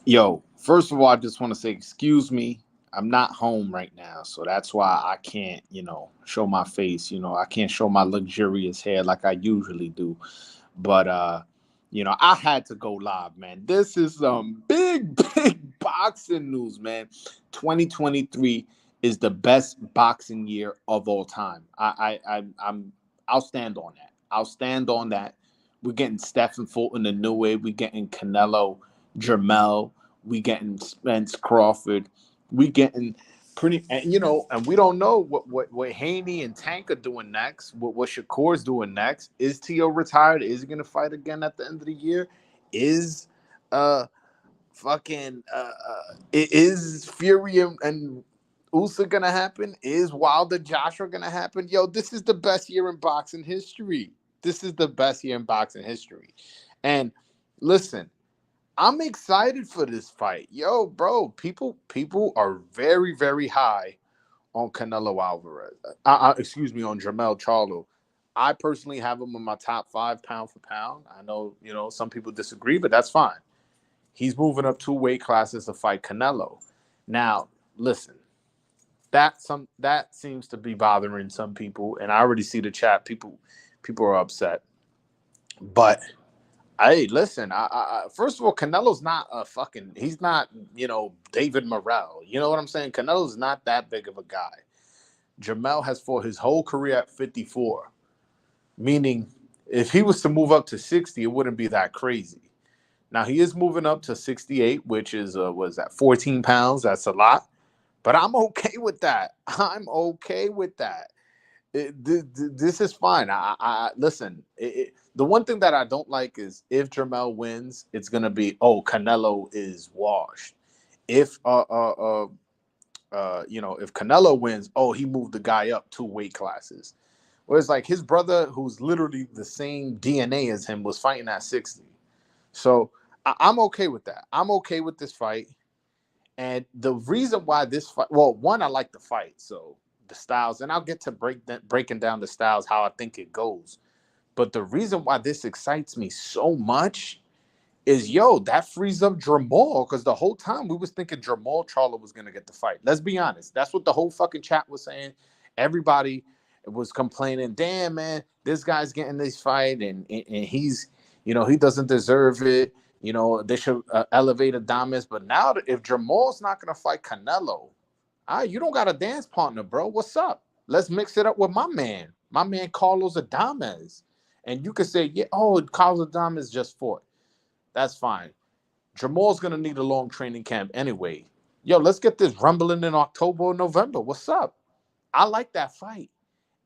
Yo, first of all, I just want to say, excuse me. I'm not home right now, so that's why I can't, show my face. I can't show my luxurious hair like I usually do. But I had to go live, man. This is some big, big boxing news, man. 2023 is the best boxing year of all time. I'll stand on that. I'll stand on that. We're getting Stephen Fulton the new way. We're getting Canelo, Jermell. We getting Spence Crawford. We getting pretty, and we don't know what Haney and Tank are doing next. What Shakur's doing next. Is Tio retired? Is he gonna fight again at the end of the year? Is uh fucking is Fury and Usyk gonna happen? Is Wilder Joshua gonna happen? Yo, this is the best year in boxing history. This is the best year in boxing history. And listen, I'm excited for this fight. Yo, bro, people are very, very high on Canelo Alvarez. Excuse me, on Jermell Charlo. I personally have him in my top five pound for pound. I know, some people disagree, but that's fine. He's moving up two weight classes to fight Canelo. Now, listen, that seems to be bothering some people, and I already see the chat. People are upset. But hey, listen. First of all, Canelo's not a fucking. He's not, David Morrell. You know what I'm saying? Canelo's not that big of a guy. Jermell has fought his whole career at 54, meaning if he was to move up to 60, it wouldn't be that crazy. Now he is moving up to 68, which is was that 14 pounds? That's a lot, but I'm okay with that. I'm okay with that. This is fine. I listen. The one thing that I don't like is if Jermell wins, it's gonna be, oh, Canelo is washed. If if Canelo wins, oh, he moved the guy up two weight classes. Whereas like his brother, who's literally the same DNA as him, was fighting at 60. So I'm okay with that. I'm okay with this fight. And the reason why this fight, well, one, I like the fight, so the styles, and I'll get to breaking down the styles how I think it goes. But the reason why this excites me so much is, yo, that frees up Jermall, because the whole time we was thinking Jermall Charlo was gonna get the fight. Let's be honest, that's what the whole fucking chat was saying. Everybody was complaining, damn man, this guy's getting this fight, and he's, he doesn't deserve it. They should elevate Adames. But now, if Jermall's not gonna fight Canelo, you don't got a dance partner, bro. What's up? Let's mix it up with my man Carlos Adames. And you could say, yeah, oh, Carlos Adames just fought. That's fine. Jamal's gonna need a long training camp anyway. Yo, let's get this rumbling in October or November. What's up? I like that fight.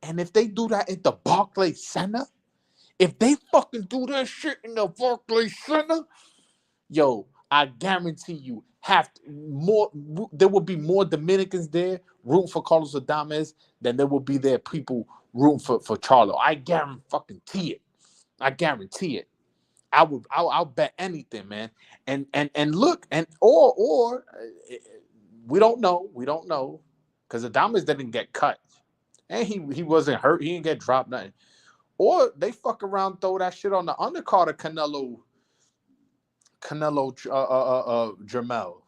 And if they do that at the Barclays Center, if they fucking do that shit in the Barclays Center, yo, I guarantee you, there will be more Dominicans there rooting for Carlos Adames than there will be there people rooting for Charlo. I guarantee it. I guarantee it. I'll bet anything, man. And look, and or we don't know because Adames didn't get cut, and he wasn't hurt. He didn't get dropped nothing. Or they fuck around, throw that shit on the undercard of Jermell.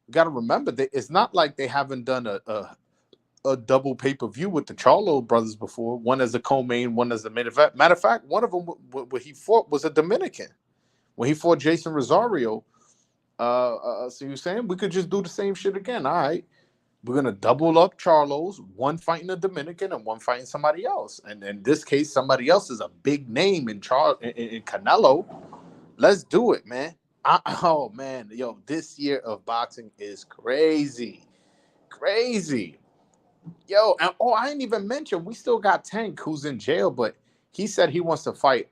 You got to remember that it's not like they haven't done a double pay-per-view with the Charlo brothers before. One as a co-main, one as the main event. Matter of fact, one of them what he fought was a Dominican. When he fought Jason Rosario, so you're saying we could just do the same shit again? All right, we're gonna double up Charlos, one fighting a Dominican and one fighting somebody else. And in this case, somebody else is a big name in Canelo. Let's do it, man. Oh man, yo, this year of boxing is crazy, crazy. Yo, and I didn't even mention we still got Tank who's in jail, but he said he wants to fight.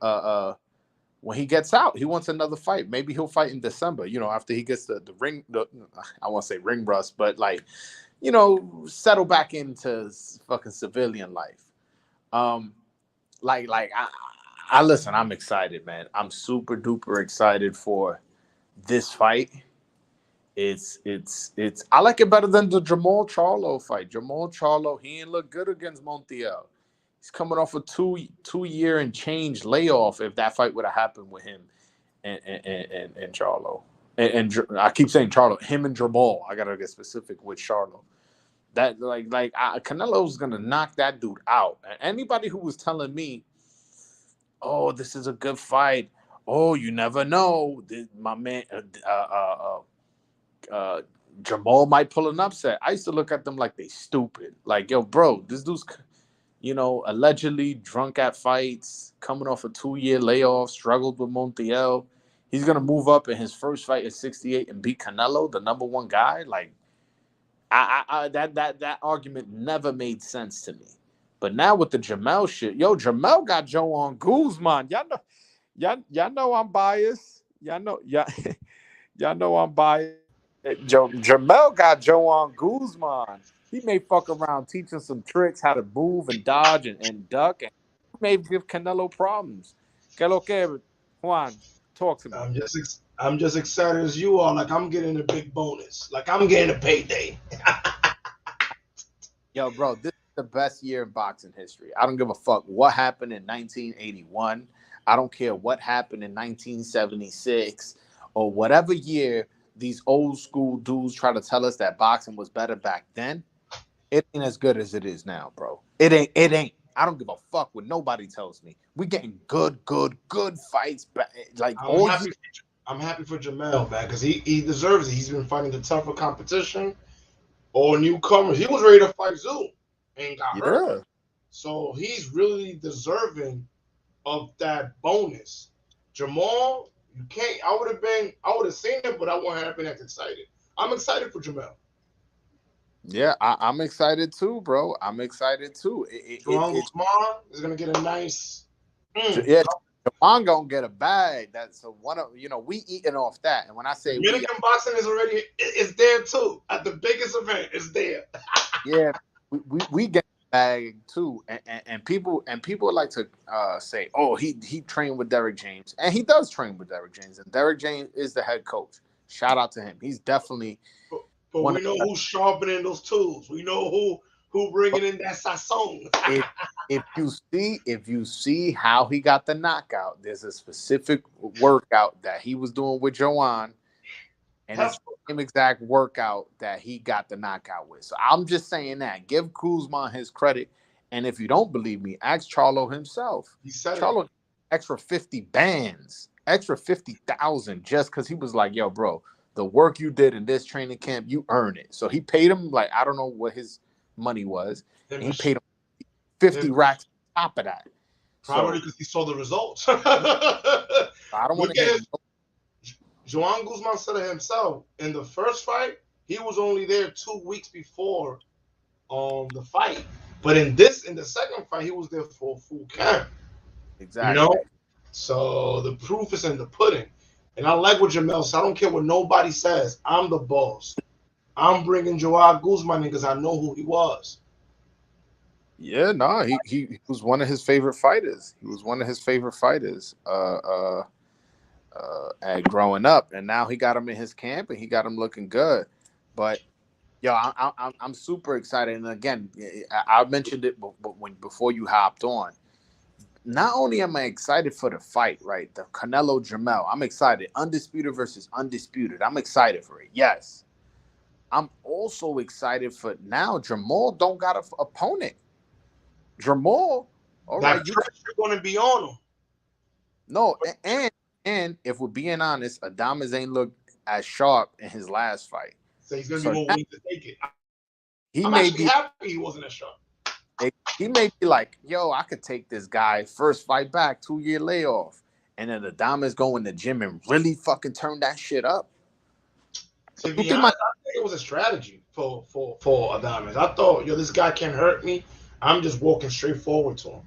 When he gets out, he wants another fight. Maybe he'll fight in December. After he gets the ring. I won't say ring rust, but like, settle back into fucking civilian life. Um, I listen. I'm excited, man. I'm super duper excited for this fight. It's I like it better than the Jermall Charlo fight. Jermall Charlo, he ain't look good against Montiel. He's coming off a 2 year and change layoff if that fight would have happened with him and Charlo. I keep saying Charlo, him and Jermall. I gotta get specific with Charlo. That Canelo's gonna knock that dude out. And anybody who was telling me, "Oh, this is a good fight," oh, you never know, my man, uh, Jermall might pull an upset. I used to look at them like they stupid. Like, yo, bro, this dude's, allegedly drunk at fights, coming off a 2-year layoff, struggled with Montiel. He's gonna move up in his first fight at 68 and beat Canelo, the number one guy. Like, that argument never made sense to me. But now with the Jermell shit, yo, Jermell got Joe on Guzman. Y'all know I'm biased. Y'all know I'm biased. Jermell got Joe on Guzman. He may fuck around teaching some tricks how to move and dodge and duck, and may give Canelo problems. Que lo que, Juan? Talk to me. I'm just excited as you are. Like I'm getting a big bonus. Like I'm getting a payday. Yo, bro, this is the best year in boxing history. I don't give a fuck what happened in 1981. I don't care what happened in 1976 or whatever year these old school dudes try to tell us that boxing was better back then. It ain't as good as it is now, bro. It ain't. I don't give a fuck what nobody tells me. We getting good fights. Like I'm happy for Jermell, man, because he deserves it. He's been fighting the tougher competition or newcomers. He was ready to fight Zoom and got hurt. So he's really deserving of that bonus. Jermall, you can't. I would have seen it, but I wouldn't have been as excited. I'm excited for Jermell. Yeah, I'm excited too, bro. I'm excited too. Guzman is gonna get a nice. Yeah, Jawan gonna get a bag. That's one of we eating off that. And when I say Dominican boxing is there too at the biggest event. It's there. Yeah, we get a bag too, and people like to say, oh, he trained with Derek James, and he does train with Derek James, and Derek James is the head coach. Shout out to him. He's definitely. But we know who's sharpening those tools. We know who bringing in that sazon. if you see how he got the knockout, there's a specific workout that he was doing with Joanne, and it's the same exact workout that he got the knockout with. So I'm just saying that. Give Guzman his credit, and if you don't believe me, ask Charlo himself. He said Charlo extra 50 bands, extra 50,000, just because he was like, yo, bro. The work you did in this training camp, you earn it. So he paid him, like, I don't know what his money was. And he paid him 50 racks on top of that. Probably because he saw the results. I don't want to get Joan Guzman said it himself. In the first fight, he was only there 2 weeks before the fight. But in the second fight, he was there for a full camp. Exactly. So the proof is in the pudding. And I like what Jermell said. I don't care what nobody says. I'm the boss. I'm bringing Joao Guzman in because I know who he was. Yeah, no, he was one of his favorite fighters. He was one of his favorite fighters at growing up, and now he got him in his camp, and he got him looking good. But yo, I'm super excited. And again, I mentioned it before you hopped on. Not only am I excited for the fight, right? The Canelo Jermell. I'm excited. Undisputed versus undisputed. I'm excited for it. Yes. I'm also excited for now. Jermall don't got an opponent. Jermall, all right. You're going to be on him. No, and if we're being honest, Adames ain't looked as sharp in his last fight. So he's going to be more willing to take it. I'm actually happy he wasn't as sharp. He may be like, yo, I could take this guy first fight back, 2-year layoff. And then Adames go in the gym and really fucking turn that shit up. To be honest, I think it was a strategy for Adames. I thought, yo, this guy can't hurt me. I'm just walking straight forward to him.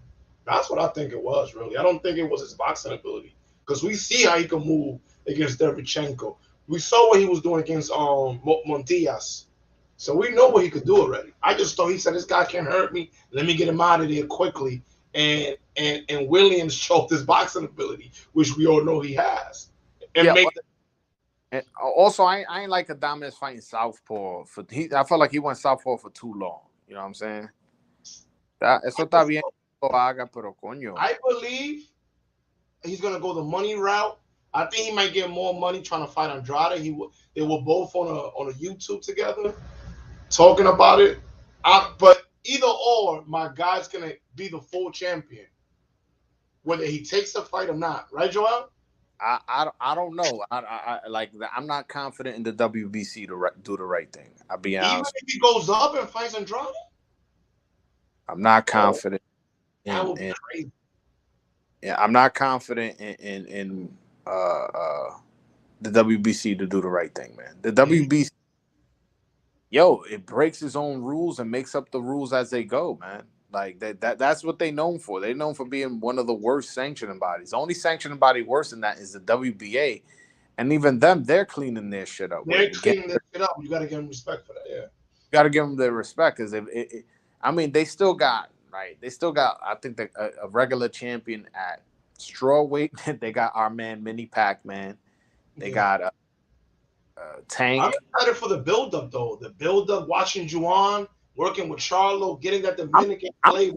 That's what I think it was, really. I don't think it was his boxing ability. Because we see how he can move against Derevchenko. We saw what he was doing against Montiel. So we know what he could do already. I just thought he said, this guy can't hurt me. Let me get him out of there quickly. And Williams showed his boxing ability, which we all know he has. And also, I ain't like Adames fighting southpaw. I felt like he went southpaw for too long. You know what I'm saying? Eso está bien. I believe he's going to go the money route I think he might get more money trying to fight Andrade. They were both on a YouTube together talking about it. But either or, my guy's gonna be the full champion, whether he takes the fight or not. Right, Joel? I don't know. I'm not confident in the WBC to do the right thing. I'll be Even honest. if he goes up and fights Andrade, I'm not confident that in, would be crazy. yeah, I'm not confident in the WBC to do the right thing, man. The WBC, it breaks its own rules and makes up the rules as they go, man. Like that's what they known for. They're known for being one of the worst sanctioning bodies. The only sanctioning body worse than that is the WBA, and even them, they're cleaning their shit up. They're cleaning this shit up. You got to give them respect for that. Yeah, Got to give them their respect because I mean, they still got right. They still got. I think a regular champion at strawweight. They got our man Mini Pac Man. They got Tank. I'm excited for the build up though. The build up, watching Juan working with Charlo, getting that Dominican flavor.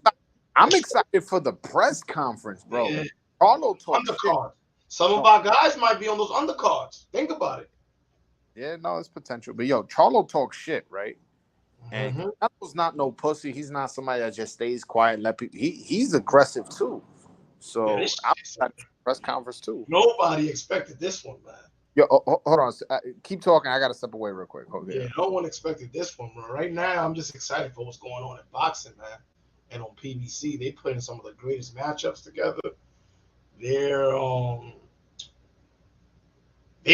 I'm excited for the press conference, bro. Yeah. Charlo talk undercard. Some of our guys might be on those undercards. Think about it. Yeah, no, it's potential. But Charlo talks shit, right? And Canelo's not no pussy. He's not somebody that just stays quiet and let people. He's aggressive too. So I'm excited for the press conference too. Nobody expected this one, man. Yo, hold on. Keep talking. I got to step away real quick. Yeah, no one expected this one, bro. Right now, I'm just excited for what's going on in boxing, man. And on PBC, they put in some of the greatest matchups together. They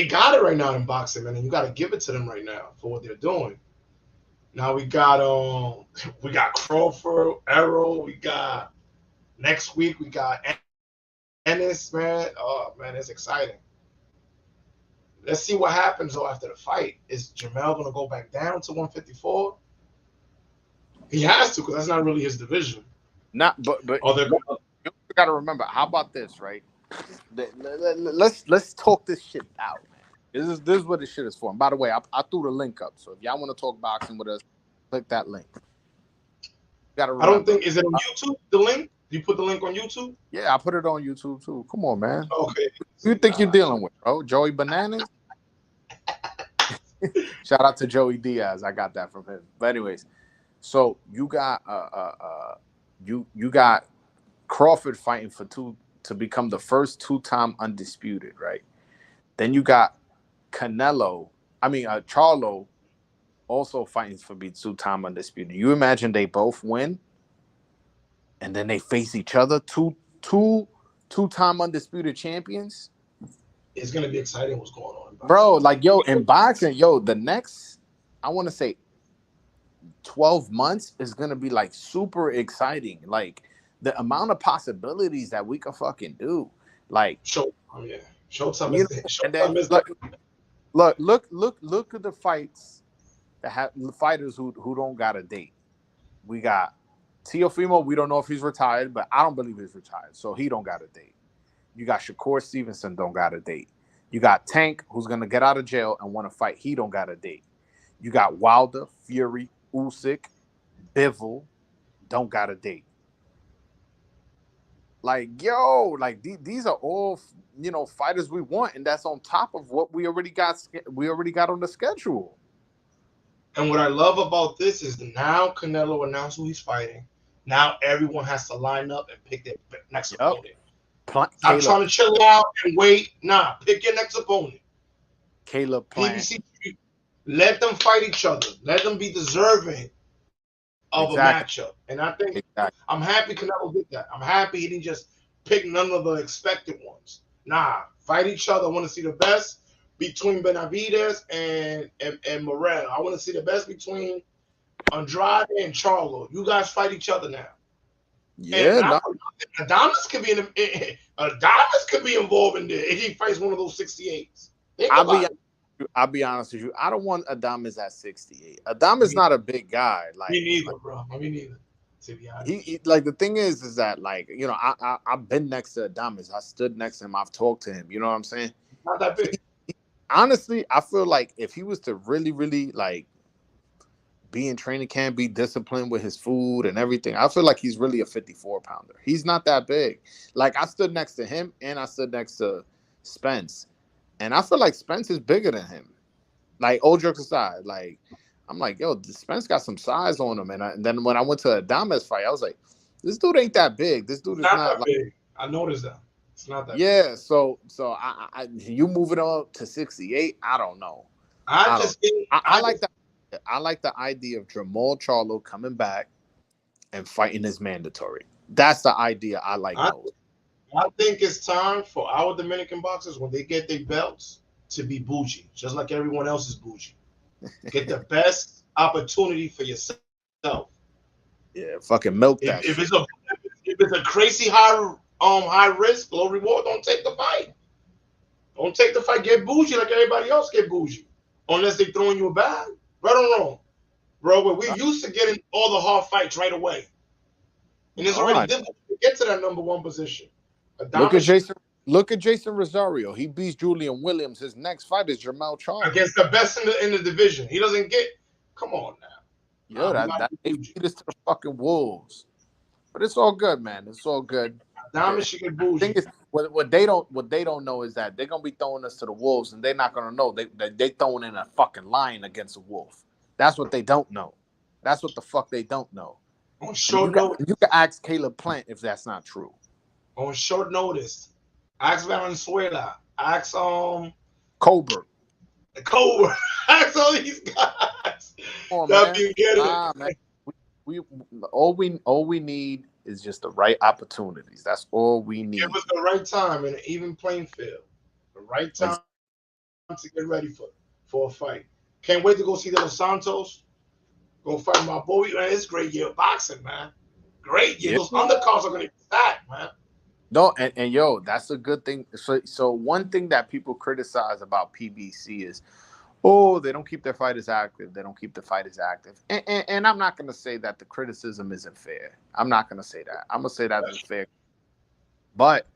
got it right now in boxing, man, and you got to give it to them right now for what they're doing. Now we got Crawford, Arrow. We got next week we got Ennis, man. Oh man, it's exciting. Let's see what happens though after the fight. Is Jermell gonna go back down to 154? He has to, because that's not really his division. But you got to remember. How about this, right? Let's talk this shit out, man. This is what this shit is for. And by the way, I threw the link up. So if y'all want to talk boxing with us, click that link. I don't think, is it on YouTube? The link? You put the link on YouTube? Yeah, I put it on YouTube too. Come on, man. Okay. Who you think you're dealing with, bro? Joey Bananas? Shout out to Joey Diaz. I got that from him. But anyways, so you got you got Crawford fighting for to become the first two-time undisputed, right? Then you got Charlo also fighting for be two-time undisputed. You imagine they both win, and then they face each other, two-time undisputed champions. It's gonna be exciting what's going on, bro. Like in boxing, the next, I want to say 12 months is gonna be like super exciting. Like the amount of possibilities that we can fucking do. Like Showtime, yeah. Showtime is look at the fights that have fighters who don't got a date. We got Teofimo. We don't know if he's retired, but I don't believe he's retired, so he don't got a date. You got Shakur Stevenson, don't got a date. You got Tank, who's gonna get out of jail and want to fight. He don't got a date. You got Wilder, Fury, Usyk, Bivol, don't got a date. Like, these are all, fighters we want, and that's on top of what we already got on the schedule. And what I love about this is now Canelo announced who he's fighting. Now everyone has to line up and pick their next opponent. Stop trying to chill out and wait. Nah, pick your next opponent. Caleb Plant. PBC, let them fight each other. Let them be deserving of a matchup. And I think I'm happy Canelo did that. I'm happy he didn't just pick none of the expected ones. Nah, fight each other. I want to see the best between Benavidez and Morel. I want to see the best between Andrade and Charlo. You guys fight each other now. Yeah, Adames could be involved in there if he fights one of those 68s. I'll be honest with you. I don't want Adames at 68. Adames not a big guy. Like me neither, bro. Me neither. To be honest, he like the thing is that I've been next to Adames. I stood next to him. I've talked to him. You know what I'm saying? Not that big. Honestly, I feel like if he was to really, really like be in training camp, be disciplined with his food and everything, I feel like he's really a 54-pounder. He's not that big. Like I stood next to him and I stood next to Spence. And I feel like Spence is bigger than him. Like, all jokes aside, like, I'm like, yo, Spence got some size on him. And then when I went to a Adames fight, I was like, this dude ain't that big. This dude It's is not not that like, big. I noticed that. It's not that big. yeah. So you moving up to 68? I don't know. I I don't. just think I like that. I like the idea of Jermall Charlo coming back and fighting is mandatory. That's the idea I like I, most. I think it's time for our Dominican boxers when they get their belts to be bougie, just like everyone else is bougie. Get the best opportunity for yourself. Yeah, fucking milk If, that if shit. it's a if it's a crazy high risk, low reward, don't take the fight. Don't take the fight. Get bougie like everybody else get bougie. Unless they throwing you a bag. Right or wrong? Bro, but we used to getting all the hard fights right away. And it's already No, difficult to get to that number 1 position. look at Adamas Jason. Look at Jason Rosario. He beats Julian Williams. His next fight is Jermell Charlo. against the best in the division. He doesn't get. Come on now. Yo, We got that to they bougie. feed us to the fucking wolves. But it's all good, man. It's all good. The Adamas should get thing bougie. is, what they don't know is that they're gonna be throwing us to the wolves, and they're not gonna know they throwing in a fucking lion against a wolf. That's what they don't know. That's what the fuck they don't know. On And short notice. you can ask Caleb Plant if that's not true. On short notice. Ask Valenzuela. Ask Colbert. Cole. Ask all these guys Come on, that man. be getting Man. We all we need is just the right opportunities. That's all we Give need. us the right time in an even playing field. The right time to get ready for a fight. Can't wait to go see the Los Santos. Go fight my boy. Man, it's a great year of boxing, man. Great year. Yeah. Those undercards are gonna be stacked, man. No, and yo, that's a good thing. So one thing that people criticize about PBC is, oh, they don't keep their fighters active. They don't keep the fighters active. And I'm not gonna say that the criticism isn't fair. I'm not gonna say that. I'm gonna say that is fair. But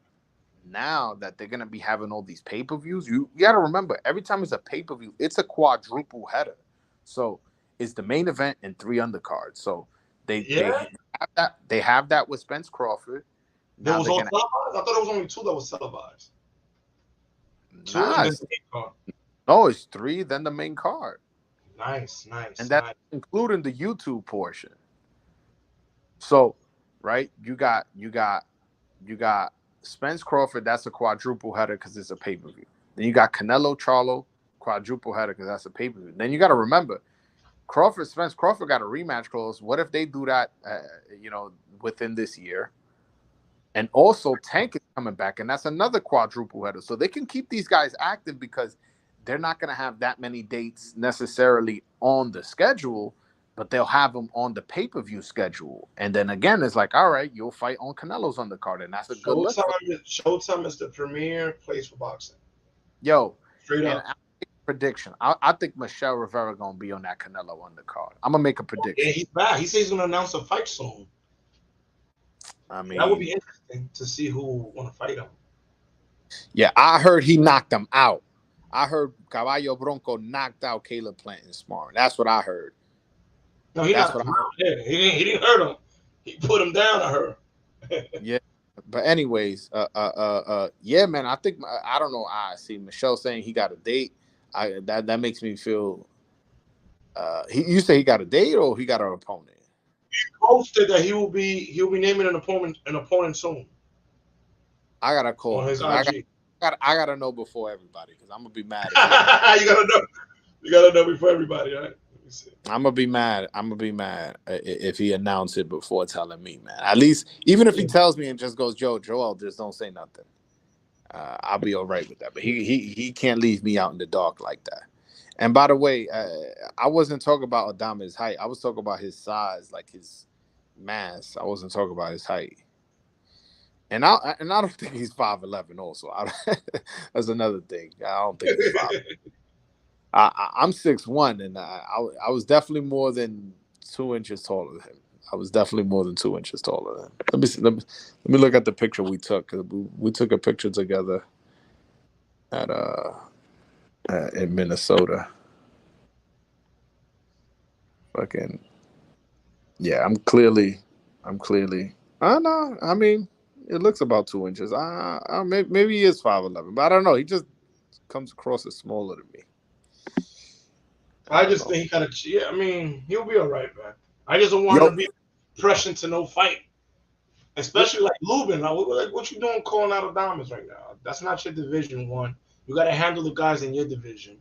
now that they're gonna be having all these pay-per-views, you gotta remember every time it's a pay-per-view, it's a quadruple header. So it's the main event and 3 undercards. So they have that with Spence Crawford. There Now was they're all gonna televised. I thought there was only 2 that was televised. 2 and nah, then the main card. no, it's 3, then the main card. Nice, nice, And that's nice. including the YouTube portion. So, right, you got Spence Crawford, that's a quadruple header because it's a pay-per-view. Then you got Canelo Charlo, quadruple header because that's a pay-per-view. Then you got to remember, Spence Crawford got a rematch clause. What if they do that, within this year? And also Tank is coming back, and that's another quadruple header. So they can keep these guys active because they're not going to have that many dates necessarily on the schedule, but they'll have them on the pay-per-view schedule. And then again, it's like, all right, you'll fight on Canelo's undercard, and that's a good look. Showtime is the premier place for boxing. Yo, Straight and up. prediction. I think Michelle Rivera going to be on that Canelo undercard. I'm going to make a prediction. Yeah, he's back. He says he's going to announce a fight soon. I mean, that would be interesting to see who want to fight him. Yeah, I heard he knocked him out. I heard Caballo Bronco knocked out Caleb Plant in sparring. That's what I heard. No, he knocked him out. Yeah, he didn't hurt him. He put him down. I heard. Yeah, but anyways, yeah, man. I think I don't know. I see Michelle saying he got a date. That makes me feel. You say he got a date or he got an opponent? He posted that he'll be naming an opponent soon. I gotta call on his him. IG. I gotta know before everybody because I'm gonna be mad. You gotta know. You gotta know before everybody, right? I'm gonna be mad. I'm gonna be mad if he announced it before telling me, man. At least, even if he tells me and just goes, Joel, just don't say nothing. I'll be all right with that. But he can't leave me out in the dark like that. And by the way, I wasn't talking about Adama's height. I was talking about his size, like his mass. I wasn't talking about his height. And I don't think he's 5'11". Also, that's another thing. I don't think he's 5'11". I'm 6'1", and I was definitely more than 2 inches taller than him. I was definitely more than 2 inches taller than him. Let me look at the picture we took. We took a picture together at in Minnesota. Fucking yeah, I'm clearly. I know. I mean, it looks about 2 inches. Maybe he is 5'11", but I don't know. He just comes across as smaller to me. I just think he kind of. Yeah, I mean, he'll be all right, man. I just don't want him to be pressing to no fight, especially like Lubin. Like, what you doing calling out Adames right now? That's not your division one. You got to handle the guys in your division.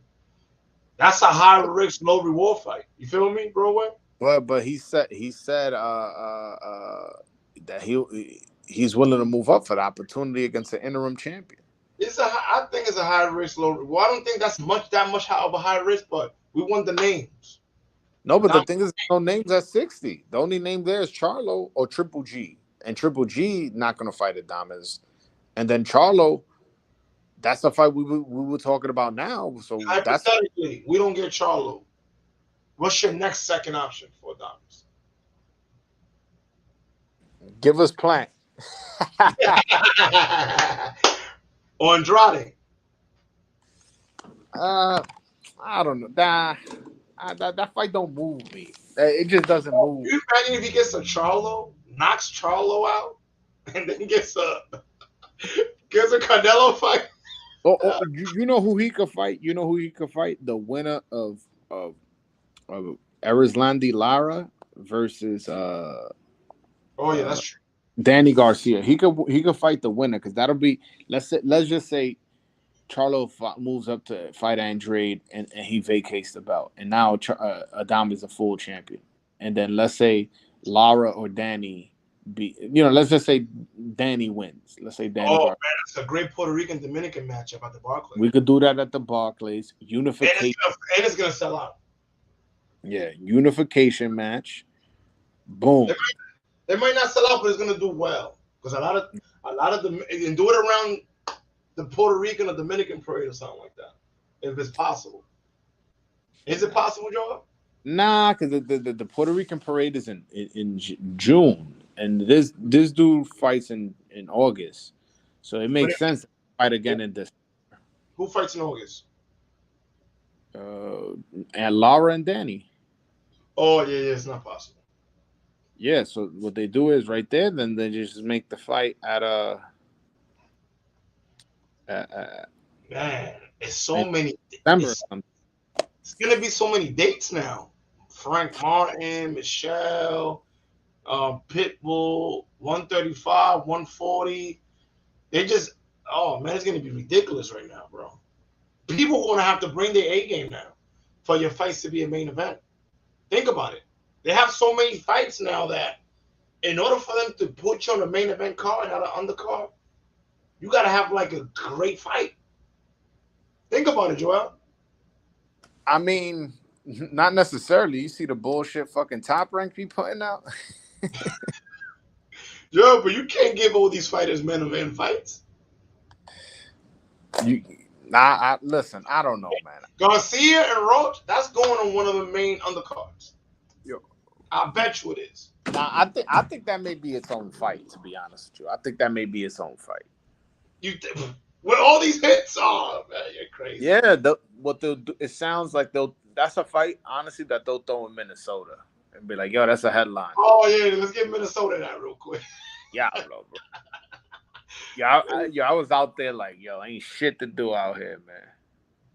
That's a high risk, low reward fight. You feel me, bro? But he said that he's willing to move up for the opportunity against the interim champion. I think it's a high risk, low reward. I don't think that's that much of a high risk, but we want the names. No, but the thing is, no names at 60. The only name there is Charlo or Triple G, and Triple G not going to fight Adames, and then Charlo. That's the fight we were talking about now. So hypothetically, we don't get Charlo. What's your next second option for Adames? Give us Plant. Or Andrade. I don't know. That fight don't move me. It just doesn't move. You imagine if he gets a Charlo, knocks Charlo out, and then gets a Canelo fight? You know who he could fight? You know who he could fight? The winner of Erislandy Lara versus oh yeah, that's true. Danny Garcia. He could fight the winner, because that'll be, let's just say Charlo moves up to fight Andrade and he vacates the belt, and now Adames is a full champion. And then let's say Lara or Danny let's just say Danny wins. Let's say Danny. Oh man, it's a great Puerto Rican Dominican matchup at the Barclays. We could do that at the Barclays. Unification. And it's gonna sell out. Yeah, unification match. Boom. They might not sell out, but it's gonna do well, because a lot of them, and do it around the Puerto Rican or Dominican parade or something like that, if it's possible. Is it possible, Joe? Nah, because the Puerto Rican parade is in June, and this dude fights in August, so it makes sense to fight again in this. Who fights in August? And Lara and Danny. Oh yeah, it's not possible. Yeah, so what they do is right there, then they just make the fight at man, it's so many. December. It's gonna be so many dates now. Frank Martin, Michelle, Pitbull, 135, 140. They just, oh man, it's gonna be ridiculous right now, bro. People are gonna have to bring their A game now for your fights to be a main event. Think about it. They have so many fights now that in order for them to put you on the main event card, not an undercard, you gotta have like a great fight. Think about it, Joel. I mean, not necessarily. You see the bullshit fucking Top Rank be putting out. Yo, but you can't give all these fighters main event fights. Listen, I don't know, man. Garcia and Roach, that's going on one of the main undercards. Yo, I bet you it is. Nah, I think that may be its own fight. To be honest with you, I think that may be its own fight. With all these hits, oh man, you're crazy. Yeah, what they'll do, it sounds like that's a fight, honestly, that they'll throw in Minnesota and be like, yo, that's a headline. Oh yeah, let's get Minnesota that real quick. Yeah, bro. I was out there like, yo, ain't shit to do out here, man.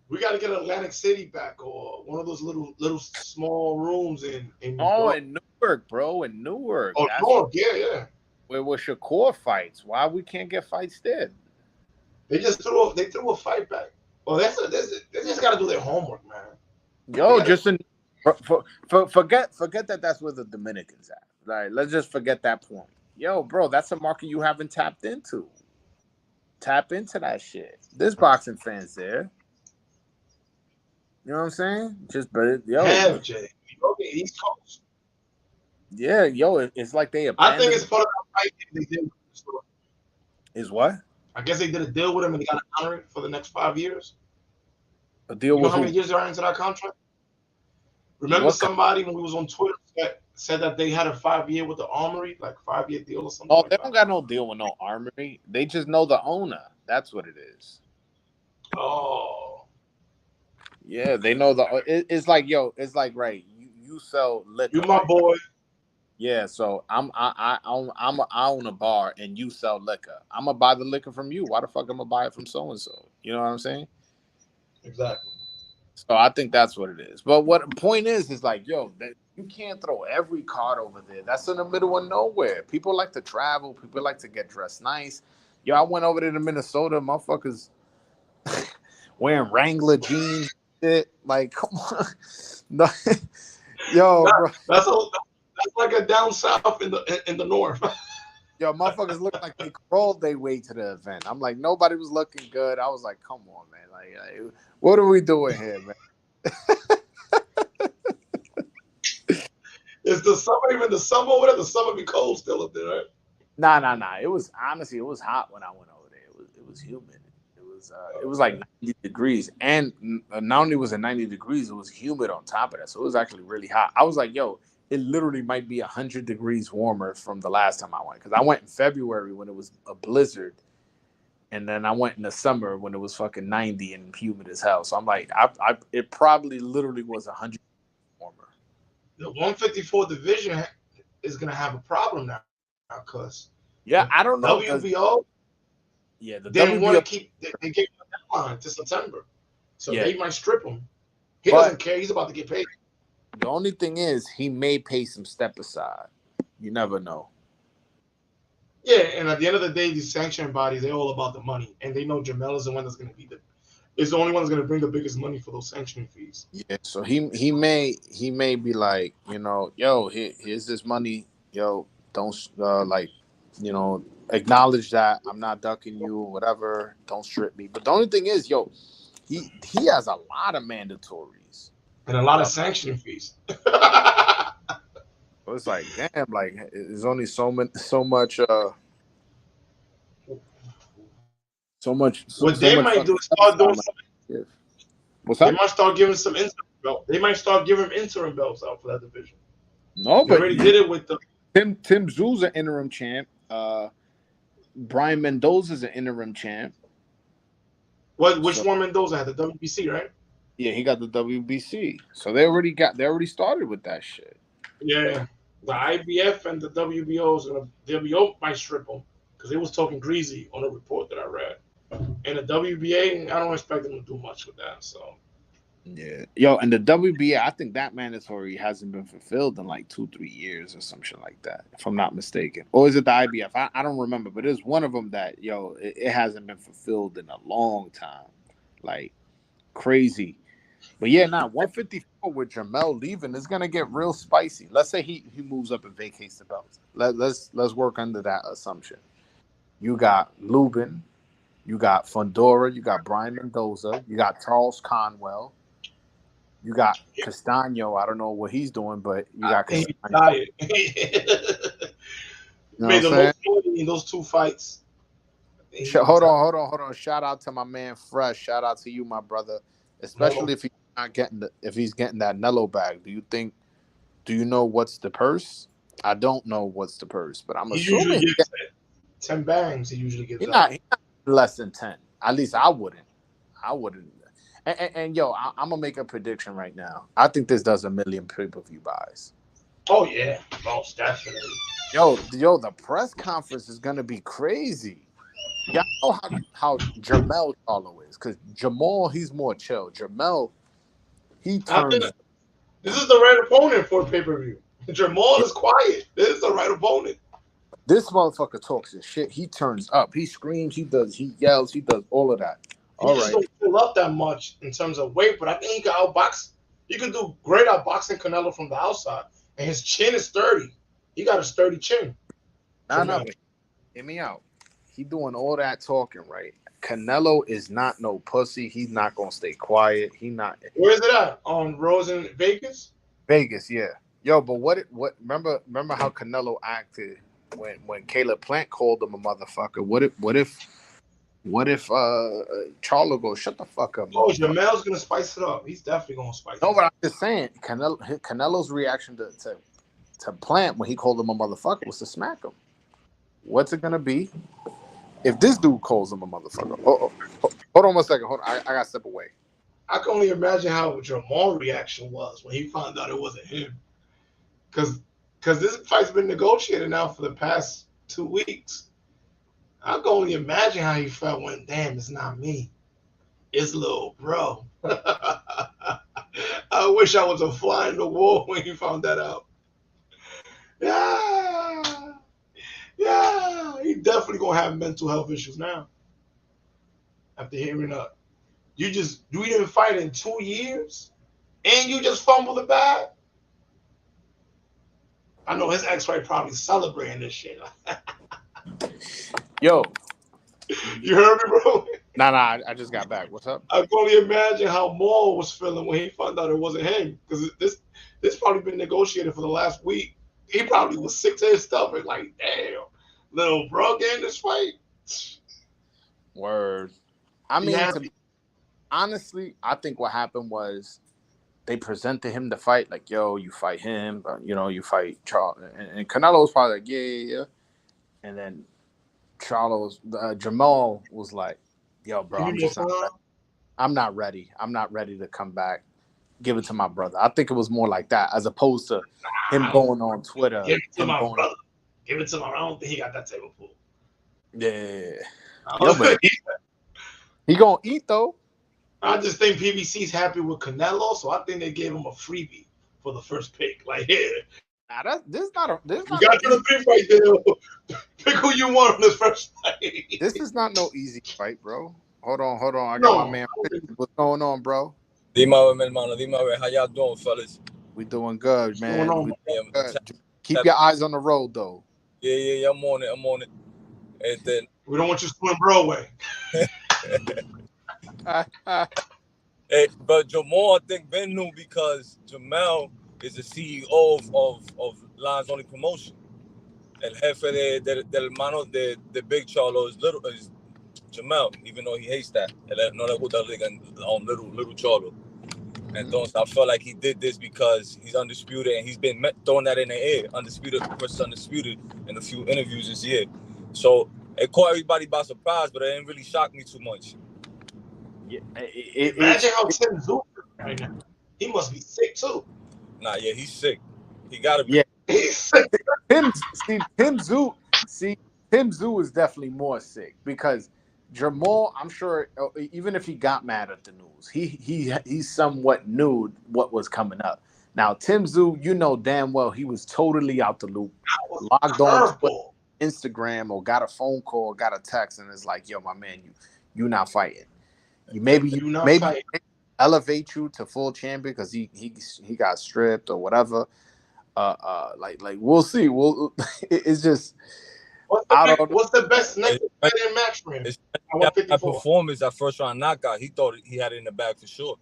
We got to get Atlantic City back, or one of those little small rooms in in Newark, bro, in Newark. Oh, Newark, yeah. Where Shakur fights? Why we can't get fights there? They threw a fight back. Well, they just got to do their homework, man. Yo, forget that's where the Dominicans at. Like, let's just forget that point. Yo, bro, that's a market you haven't tapped into. Tap into that shit. There's boxing fans there. You know what I'm saying? East Coast. Yeah, yo, it's like they. I think it's part of that fight they did with the store. Is what? I guess they did a deal with him and they got to honor it for the next 5 years. A deal with how many years they are into that contract? Remember somebody when we was on Twitter said that they had a 5-year with the Armory, like 5-year deal or something? Oh, they don't got no deal with no Armory. They just know the owner. That's what it is. Oh. Yeah, they know it's like, yo, it's like, right, you sell liquor. You my boy. Yeah, so I own a bar and you sell liquor. I'm gonna buy the liquor from you. Why the fuck I'm gonna buy it from so and so? You know what I'm saying? Exactly. So I think that's what it is. But what the point is like, yo, that you can't throw every card over there. That's in the middle of nowhere. People like to travel. People like to get dressed nice. Yo, I went over there to Minnesota. Motherfuckers wearing Wrangler jeans. Shit. Like, come on. No. Yo, bro. That's like a down south in the north. Yo, motherfuckers look like they crawled their way to the event. I'm like, nobody was looking good. I was like, come on, man. Like what are we doing here, man? Is the summer even the summer over there? The summer be cold still up there, right? Nah. It was honestly, it was hot when I went over there. It was humid. It was like 90 degrees, and not only was it 90 degrees, it was humid on top of that. So it was actually really hot. I was like, yo, it literally might be 100 degrees warmer from the last time I went, because I went in February when it was a blizzard, and then I went in the summer when it was fucking 90 and humid as hell. So I'm like, it probably literally was 100 warmer. The 154 division is gonna have a problem now because Yeah, the I don't know. WBO Yeah, the didn't want WBO. to keep. They gave him a deadline to September, so Yeah, they might strip him. He but doesn't care. He's about to get paid. the only thing is, he may pay some step aside. You never know. Yeah, and at the end of the day, these sanctioning bodies, they're all about the money, and they know JERMELL is the one that's going to be is the only one that's going to bring the biggest money for those sanctioning fees. Yeah, so he may be like, yo, here's this money, yo, don't like, acknowledge that I'm not ducking you or whatever. Don't strip me. But the only thing is, yo, he has a lot of mandatories. And a lot of Yo, sanctioning fees. so it's like, damn, like there's only What so they much might fucking do is stuff start I doing might some. give. What's They up? might start giving some interim belt. They might start giving interim belts out for that division. No, They but already did it with the Tim Zoo's an interim champ. Brian Mendoza's an interim champ. what? Which So one Mendoza had the WBC, right? yeah, he got the WBC. So they already started with that shit. Yeah. The IBF and the WBO is gonna WBO might strip them because they was talking greasy on a report that I read. And the WBA, I don't expect them to do much with that. So Yeah. Yo, and the WBA, I think that mandatory hasn't been fulfilled in like 2-3 years or some shit like that, if I'm not mistaken. Or is it the IBF? I don't remember, but it's one of them that, yo, it hasn't been fulfilled in a long time. Like crazy. But yeah, now 154 with Jermell leaving is gonna get real spicy. Let's say he moves up and vacates the belt. Let's work under that assumption. You got Lubin, you got Fundora, you got Brian Mendoza, you got Charles Conwell, you got Castano. I don't know what he's doing, but you I got think he's Castano. tired. You know what I'm Made the saying? most money in those two fights. Hold on. Shout out to my man Fresh. Shout out to you, my brother. Especially if he's not getting if he's getting that Nello bag. Do you know what's the purse? I don't know what's the purse, but I'm He usually assuming gets 10 bangs. He usually gets out. he not less than 10. At least I wouldn't. I wouldn't. And yo, I'm gonna make a prediction right now. I think this does 1 million pay-per-view buys. Oh yeah, most definitely. Yo, the press conference is gonna be crazy. Y'all know how Jermell Charlo is, because Jermall, he's more chill. Jermell, he I think turns. this is the right opponent for a pay per view. Jermall is quiet. This is the right opponent. This motherfucker talks his shit. He turns up. He screams. He yells. He does all of that. He All just right. don't fill up that much in terms of weight, but I think he can outbox. He can do great outboxing Canelo from the outside, and his chin is sturdy. He got a sturdy chin. Nah, but hear me out. He doing all that talking, right? Canelo is not no pussy. He's not gonna stay quiet. He not Where is it at? On Rose in Vegas? Vegas, yeah. Yo, but what remember how Canelo acted when Caleb Plant called him a motherfucker? What if Charlo goes, shut the fuck up, Oh, motherfucker? Jermell's gonna spice it up. He's definitely gonna spice it No, but up. I'm just saying, Canelo's reaction to Plant when he called him a motherfucker was to smack him. What's it gonna be if this dude calls him a motherfucker? Hold on 1 second. Hold on. I gotta step away. I can only imagine how Jermall's reaction was when he found out it wasn't him. Because this fight's been negotiated now for the past 2 weeks. I can only imagine how he felt when, damn, it's not me. It's little bro. I wish I was a fly in the wall when he found that out. Yeah, yeah, he definitely gonna have mental health issues now. After hearing you didn't fight in 2 years, and you just fumbled the bag. I know his ex-wife probably celebrating this shit. Yo, You heard me, bro? nah, I just got back. What's up? I can only imagine how Maul was feeling when he found out it wasn't him, because this probably been negotiated for the last week. He probably was sick to his stomach, like, damn, little bro getting this fight. Word. I mean, Yeah. honestly, I think what happened was they presented him the fight like, yo, you fight him, but you fight Charlo, and Canelo was probably like, yeah. And then Jermall was like, yo, bro, I'm not ready. I'm not ready to come back. Give it to my brother. I think it was more like that, as opposed to him going on Twitter. Give it to my brother. Give it to my. I don't think he got that table pool. Yeah. Yo, but he gonna eat though. I just think PBC's happy with Canelo, so I think they gave him a freebie for the first pick. Like, here. Nah, this not you got to the big fight there. Pick who you want on this first fight. This is not no easy fight, bro. Hold on. I got my man. What's going on, bro? Dime a ver, mi hermano. Dime a ver. How y'all doing, fellas? We doing good, man. Doing good. Keep your eyes on the road, though. Yeah. I'm on it. And then we don't want you swing Broadway. Hey, but Jermall, I think Ben knew because Jermell is the CEO of Lions Only Promotion. El jefe del hermano de Big Charlo is Jermell, even though he hates that. No le gusta little Charlo. Entonces, I felt like he did this because he's undisputed and he's been throwing that in the air. Undisputed versus undisputed in a few interviews this year. So it caught everybody by surprise, but it didn't really shock me too much. Yeah, imagine how Tim Zoo right now. He must be sick too. Nah, yeah, he's sick. He gotta be. Yeah, he's sick. Tim Zoo is definitely more sick because Jermall, I'm sure, even if he got mad at the news, he somewhat knew what was coming up. Now, Tim Zoo, you know damn well he was totally out the loop, logged on to Instagram or got a phone call, got a text, and it's like, yo, my man, you not fighting. Maybe elevate you to full champion because he got stripped or whatever. Like we'll see. It's just what's the best next match for him? That performance, that first round knockout, he thought he had it in the bag for sure.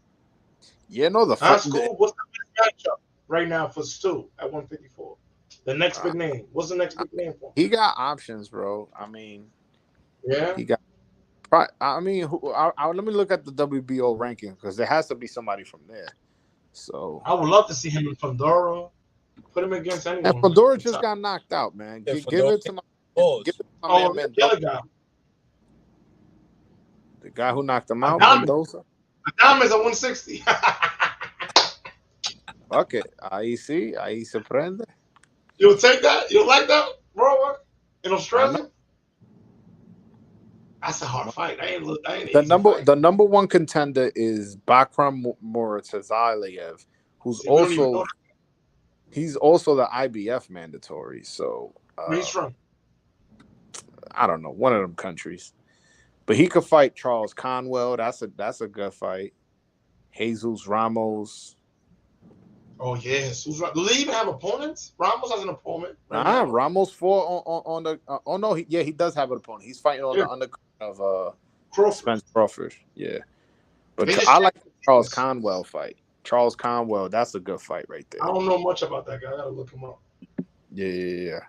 Yeah, no, what's the best matchup right now for Stu at 154? The next big name. What's the next big name for him? He got options, bro. I mean, yeah, he got. I mean, let me look at the WBO ranking because there has to be somebody from there. So I would love to see him in Fundora. Put him against anyone. And Fundora just got knocked out, man. Give it to my man. The other guy. The guy who knocked him out, Mendoza. Adames at 160. Fuck it. Ahí se prende. You'll take that? You like that, bro? In Australia? That's a hard fight. The number one contender is Bakram Muratzazayev, who's also the IBF mandatory. So where he's from? I don't know, one of them countries. But he could fight Charles Conwell. That's a good fight. Jesus Ramos. Oh yes. Do they even have opponents? Ramos has an opponent. Ramos fought on the. Oh no, he does have an opponent. He's fighting on the undercard of Spence Crawford. Yeah, but I like the Charles Conwell fight. Charles Conwell, that's a good fight right there. I don't know much about that guy. I gotta look him up. Yeah.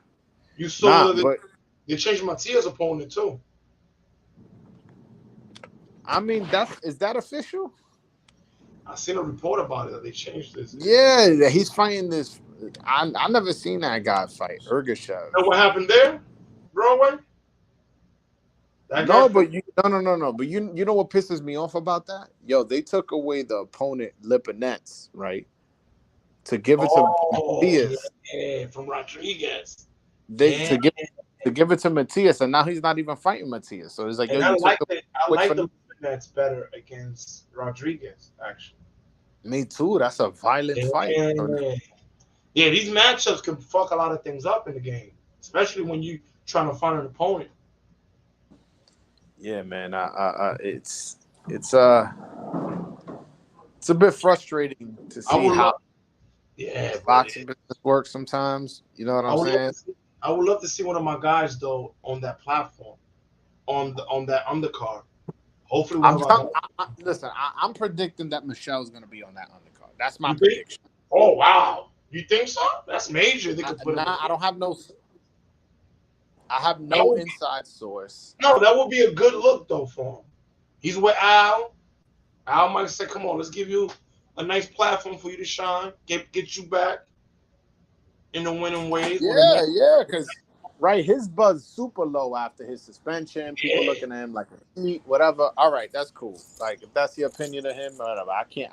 You saw they changed Matia's opponent too. I mean, is that official? I seen a report about it that they changed this. Yeah, he's fighting this. I never seen that guy fight Ergashev. You know what happened there, Broadway? No. But you know what pisses me off about that? Yo, they took away the opponent Lipinets, right? To give it to Matias. Yeah, from Rodriguez. To give it to Matias, and now he's not even fighting Matias. So it's like, yo, I like the that's better against Rodriguez, actually. Me too. That's a violent fight. Yeah. Yeah, these matchups can fuck a lot of things up in the game, especially when you trying to find an opponent. Yeah, man. It's a bit frustrating to I see would how love, yeah, but boxing business works sometimes. You know what I I'm would love saying? to see, I would love to see one of my guys though on that platform, on that undercard. Hopefully, one I'm of our telling. guys. Listen, I'm predicting that Michelle's going to be on that undercard. That's my You think? prediction. Oh wow, you think so? That's major. They could put him. Nah, I don't have no. I have That no would, inside source. no, that would be a good look though for him. He's with Al. Al might say, "Come on, let's give you a nice platform for you to shine. Get you back in the winning ways." With a Yeah, next, yeah, because right, his buzz super low after his suspension. People yeah. looking at him like a heat, whatever. All right, that's cool. Like if that's the opinion of him, whatever. I can't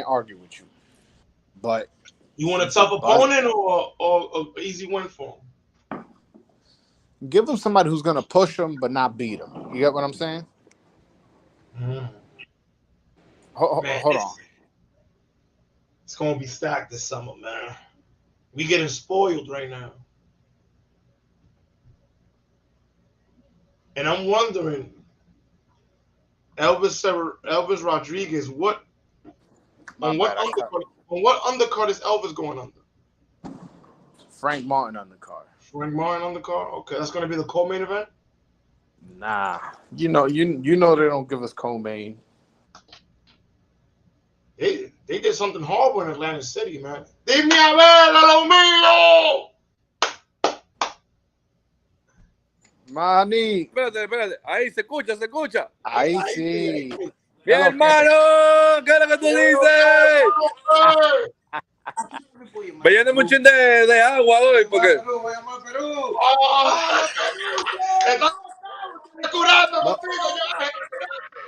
argue with you. But You want a since his tough buzz, opponent or an easy win for him? give him somebody who's gonna push him but not beat him. You get what I'm saying? Mm. Man, Hold on. it's gonna be stacked this summer, man. We getting spoiled right now, and I'm wondering, Elvis Rodriguez, My bad. I cut on what undercard is Elvis going under? Frank Martin on the card. Frank Martin undercard. Okay, that's gonna be the co-main event. Nah, you know they don't give us co-main. They did something horrible in Atlantic City, man. Dime a ver, a lo mío. Mani, Espérate. Ahí se escucha, se escucha. ahí Ahí sí, ahí sí. sí. Mi hermano, ¿qué es lo que tú dices? Me llené mucho de agua hoy porque. ¡Ah! Está curando No, contigo ya.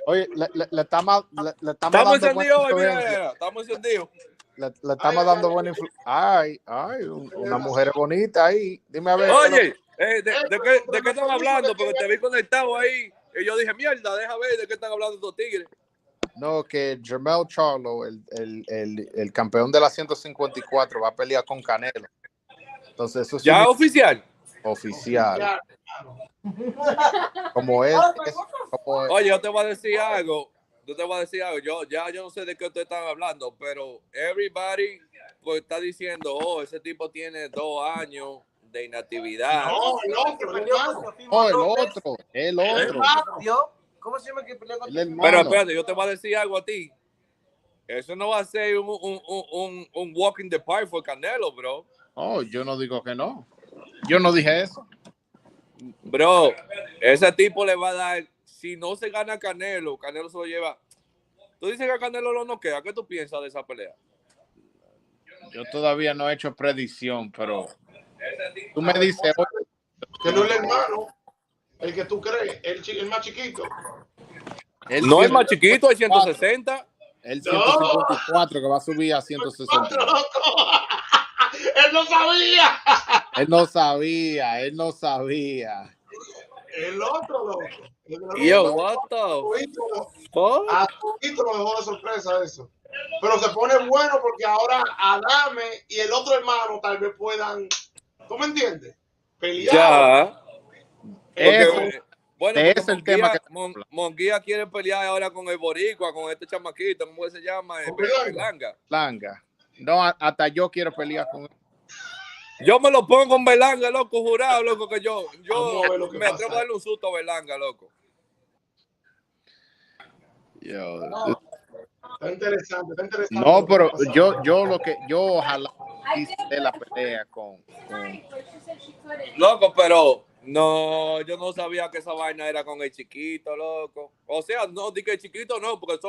oye, le estamos Estamos dando buena encendidos hoy, influencia. mira, estamos encendidos. Le estamos dando buena influencia. Ay, una mujer bonita ahí. Dime a ver. Oye, ¿de qué están hablando? Porque te vi conectado ahí y yo dije, mierda, deja ver de qué están hablando estos tigres. No, que JERMELL Charlo, el campeón de la 154, va a pelear con Canelo. Entonces, eso ¿Ya sí es oficial? oficial. Como él es. Oye, yo te voy a decir algo. Yo no sé de qué ustedes están hablando, pero everybody pues, está diciendo, oh, ese tipo tiene 2 años de inactividad. No, el otro, el hermano. Oh, el otro. ¿Cómo se llama que peleó El contra hermano. Pero espérate, yo te voy a decir algo a ti. Eso no va a ser un walk in the park for Canelo, bro. Oh, yo no digo que no. Yo no dije eso. Bro, ese tipo le va a dar, si no se gana Canelo, Canelo se lo lleva. Tú dices que Canelo lo noquea. ¿Qué tú piensas de esa pelea? Yo todavía no he hecho predicción, pero tú me dices, oye, Que no es el hermano, el que tú crees, el más chiquito. él No es más 154, chiquito, es 160. el 154 que va a subir a 160. Él no sabía. Él no sabía. El otro loco. Yo, what the fuck? A poquito lo dejó de sorpresa eso. Pero se pone bueno porque ahora Adame y el otro hermano tal vez puedan, ¿tú me entiendes? Pelear. Ya. Eso, Bueno, es porque el tema que Monguía quiere pelear ahora con el boricua, con este chamaquito, ¿cómo se llama? Berlanga. Langa. No, hasta yo quiero pelear con él. Yo me lo pongo en Berlanga, loco, jurado, loco, que yo me atrevo a darle un susto a Berlanga, loco. Yo, Está interesante. no, pero yo ojalá hice la pelea con Loco, pero no, yo no sabía que esa vaina era con el chiquito, loco. O sea, no, di que el chiquito no, porque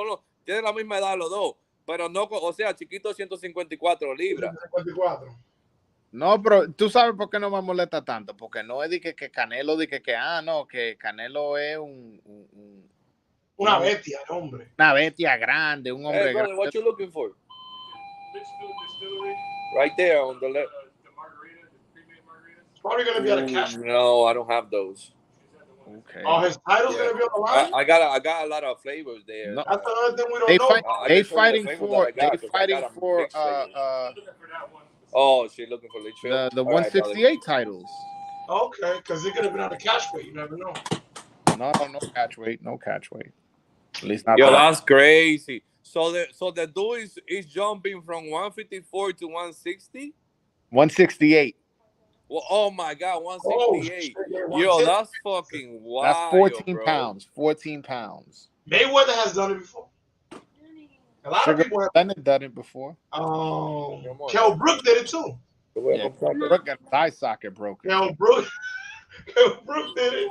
tienen la misma edad los dos. Pero no, o sea, chiquito 154 libras. 154. No, pero tú sabes por qué no me molesta tanto, porque no es de que Canelo, de que no, que Canelo es Una bestia, hombre. una bestia grande, un hombre Hey, brother, what you looking for? Right there on the left. It's probably going to be at a cash. No, I don't have those. Okay. Oh, his title's gonna be on the line. I got a lot of flavors there. No. That's another thing we don't know. They fighting for Oh, she's looking for Litchfield. the 168 titles. Okay, because they're gonna be on the catch weight. You never know. No catch weight. No catch weight. At least not. Yo, that's crazy. So the dude is jumping from 154 to 160. 168. Well, oh my God, 168. Oh, Yo, that's fucking wild. That's 14 bro. pounds. 14 pounds. Mayweather has done it before. A lot of people have done it before. Kell Brook did it too. Yeah, Brook got his eye socket broken. Kell Brook did it.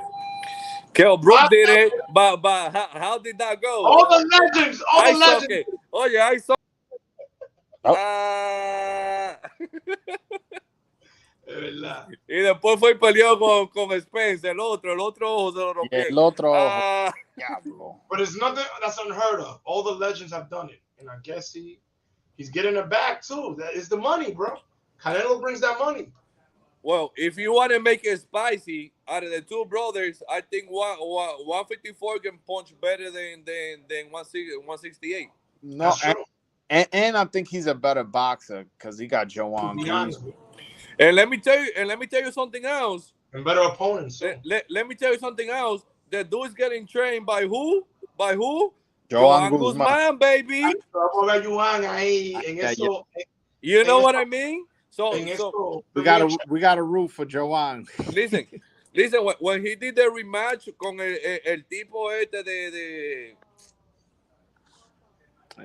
Kell Brook did it, but how did that go? All the legends. Okay. Oh yeah, I saw. Y después fue y peleó con Spence, el otro ojo se lo rompió. El otro ojo. But it's nothing that's unheard of. All the legends have done it, and I guess he's getting it back too. That is the money, bro. Canelo brings that money. Well, if you want to make it spicy, out of the two brothers, I think 154 can punch better than 168. No, and I think he's a better boxer because he got Joanne. And let me tell you something else. And better opponents. Let me tell you something else. The dude is getting trained by who? Joanne Guzman, baby. You know what I mean? So we got a root for Joanne. Listen. When he did the rematch con el tipo este de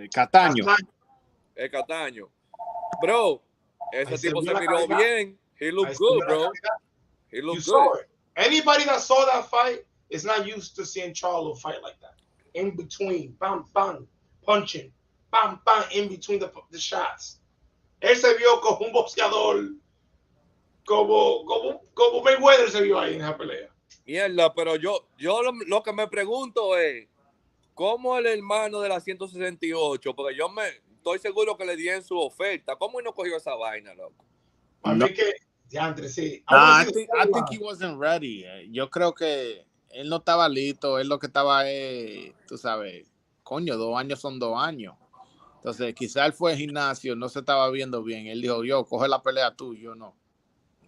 Cataño. El Cataño. Bro, ese tipo se miró bien. He looked good, bro. He looked good. Anybody that saw that fight is not used to seeing Charlo fight like that. In between, bam, bam, punching, bam, bam, in between the shots. Él se vio como un boxeador, como Mayweather se vio ahí en esa pelea. Mierda, pero yo lo que me pregunto es, ¿cómo el hermano de la 168? Porque yo estoy seguro que le di en su oferta. ¿Cómo él no cogió esa vaina, loco? A mí que, diantre, sí. I think he wasn't ready. Yo creo que él no estaba listo. Él lo que estaba tú sabes, coño, 2 años son 2 años. Entonces, quizá él fue al gimnasio, no se estaba viendo bien. Él dijo, yo, coge la pelea tú, yo no.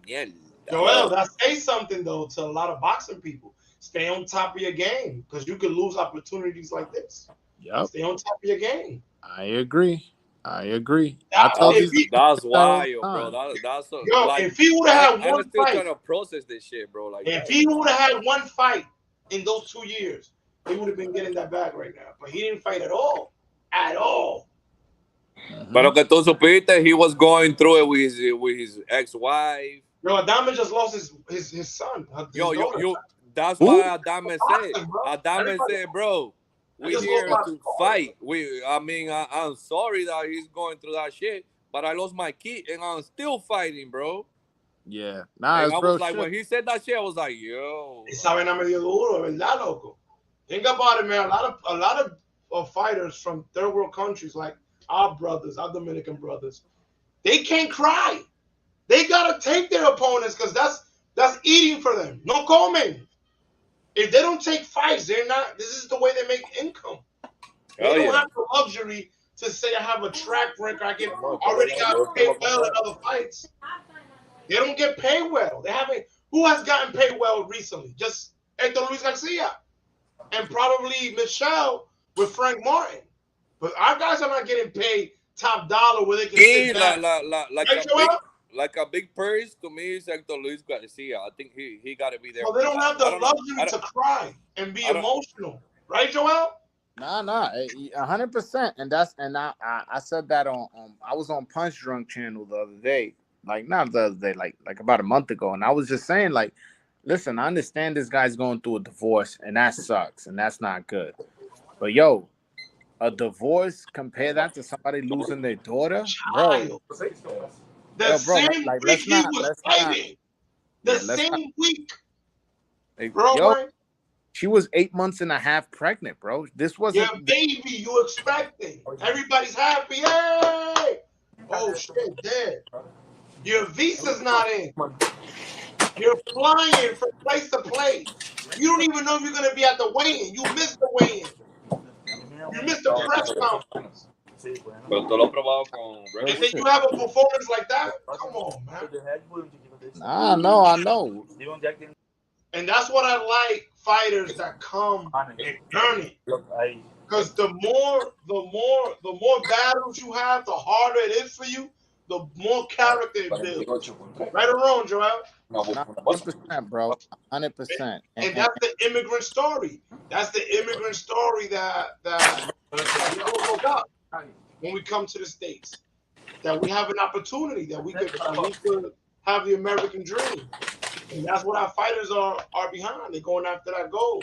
Mierda. Joel, that says something, though, to a lot of boxing people. Stay on top of your game, because you could lose opportunities like this. Yep. Stay on top of your game. I agree. That's wild, bro. That's so, yo, like, if he would have had one still fight, trying to process this shit, bro. Like, if he would have had one fight in those 2 years, he would have been getting that bag right now. But he didn't fight at all. At all. Pero que tú supiste, he was going through it with his ex-wife. Yo, Adame just lost his son. That's why Adame said, bro, we're here to fight. I'm sorry that he's going through that shit, but I lost my kid and I'm still fighting, bro. Yeah. I was like, when he said that shit, I was like, yo. Esa vaina medio duro, ¿verdad, loco? Think about it, man. A lot of fighters from third world countries, like our brothers, our Dominican brothers, they can't cry. They gotta take their opponents because that's eating for them. No comen. If they don't take fights, they're not. This is the way they make income. They don't have the luxury to say I have a track record. I already got paid well in other fights. They don't get paid well. They haven't. Who has gotten paid well recently? Just Hector Luis Garcia and probably Michelle with Frank Martin. But our guys are not getting paid top dollar where they can sit back. Like a big purse to me is Hector Luis Garcia. I think he got to be there. Well, they don't have the luxury to cry and be emotional, right, Joel? Nah, 100%. And I said that on I was on Punch Drunk channel the other day, like not the other day, like about a month ago, and I was just saying, like, listen, I understand this guy's going through a divorce, and that sucks, and that's not good. But yo, a divorce, compare that to somebody losing their daughter, bro. The same week he was fighting. The same week. Bro, she was 8 months and a half pregnant, bro. This wasn't your baby you expecting. Everybody's happy. Hey! Oh, shit, dead. Your visa's not in. You're flying from place to place. You don't even know if you're gonna be at the weigh-in. You missed the weigh-in. You missed the press conference. Pero tú lo has probado con And then you have a performance like that? Come on, man. I know. And that's what I like fighters that come and earn it. Because the more battles you have, the harder it is for you, the more character it builds. Right or wrong, Joel? 100%, bro. 100%. And that's the immigrant story. That's the immigrant story that we don't look up when we come to the States. That we have an opportunity, that we could have the American dream. And that's what our fighters are behind. They're going after that goal.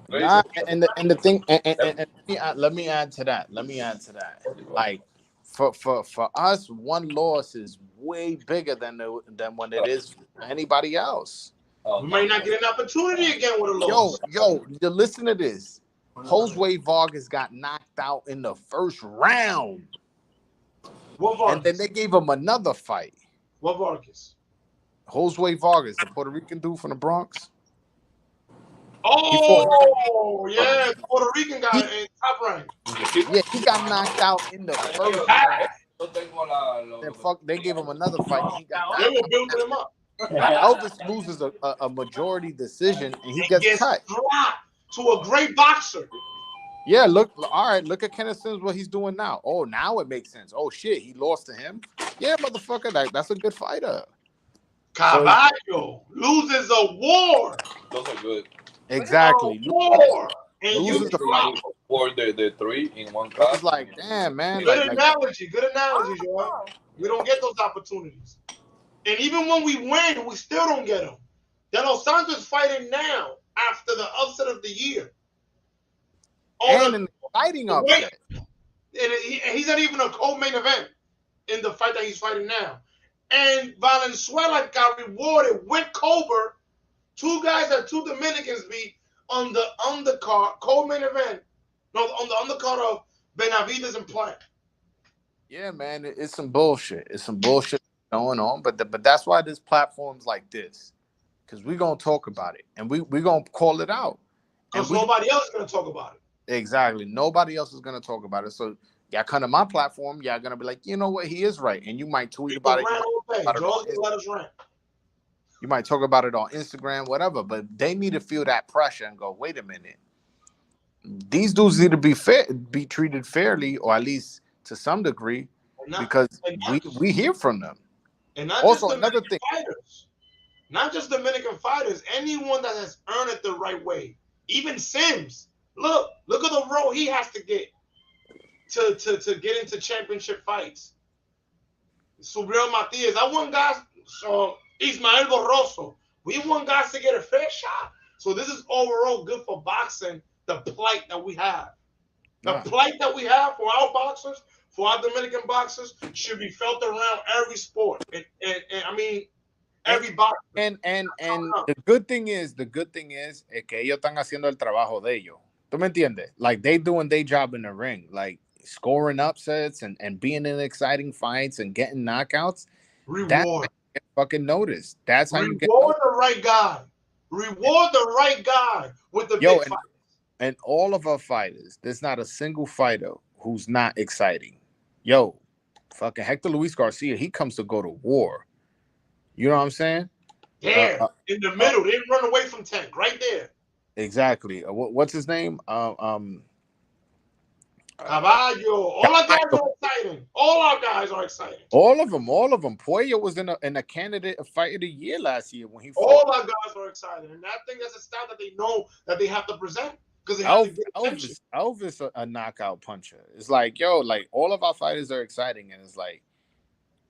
Nah, and the thing, and let me add to that. Like for us, one loss is way bigger than when it is for anybody else. We might not get an opportunity again with a loss. Yo, listen to this. Josue Vargas got knocked out in the first round. What Vargas? And then they gave him another fight. What Vargas? Josue Vargas, the Puerto Rican dude from the Bronx. Oh, yeah, the Puerto Rican guy in Top Rank. Yeah, he got knocked out in the first round. They gave him another fight. And he got they were building him up. Elvis loses a majority decision, and he gets cut. To a great boxer. Yeah, look at Kenneth Sims, what he's doing now. Oh, now it makes sense. Oh, shit, he lost to him? Yeah, motherfucker, that's a good fighter. Caballo loses a war. Those are good. Exactly. War. And loses the fight. For the three in one class. It's like, damn, man. Good analogy, Joel. We don't get those opportunities. And even when we win, we still don't get them. De Los Santos fighting now after the upset of the year. And in the fighting upset. And he's not even a co-main event in the fight that he's fighting now. And Valenzuela got rewarded with Cobra. Two guys that two Dominicans beat on the undercard, co-main event. No, on the undercard of Benavides and Plant. Yeah, man, it's some bullshit. It's some bullshit going on. But that's why there's platforms like this. Because we're going to talk about it. And we're going to call it out. Because nobody else is going to talk about it. Exactly. Nobody else is going to talk about it. So y'all come to my platform, y'all going to be like, you know what? He is right. And you might tweet about it. You might talk about it on Instagram, whatever. But they need to feel that pressure and go, wait a minute. These dudes need to be treated fairly, or at least to some degree, because we hear from them. And not also, just another thing. Fighters. Not just Dominican fighters. Anyone that has earned it the right way. Even Sims. Look at the road he has to get to get into championship fights. Subriel Matias. I want guys, Ismael Borroso. We want guys to get a fair shot. So this is overall good for boxing, the plight that we have. The plight that we have for our boxers, for our Dominican boxers, should be felt around every sport. And I mean, every boxer. And the good thing is que ellos están haciendo el trabajo de ellos. ¿Tú me entiendes? Like, they doing their job in the ring, like scoring upsets and being in exciting fights and getting knockouts. Reward. That's how you get fucking noticed. That's how you get reward the right guy. Reward the right guy with the big fight. And all of our fighters, there's not a single fighter who's not exciting. Yo, fucking Hector Luis Garcia, he comes to go to war. You know what I'm saying? Yeah, in the middle. They didn't run away from Tank, right there. Exactly. What's his name? Caballo. All our guys are exciting. All our guys are exciting. All of them. Puello was in a candidate of fight of the year last year when he fought. All our guys are excited. And I think that's a style that they know that they have to present. Because Elvis a knockout puncher. It's like, yo, like all of our fighters are exciting, and it's like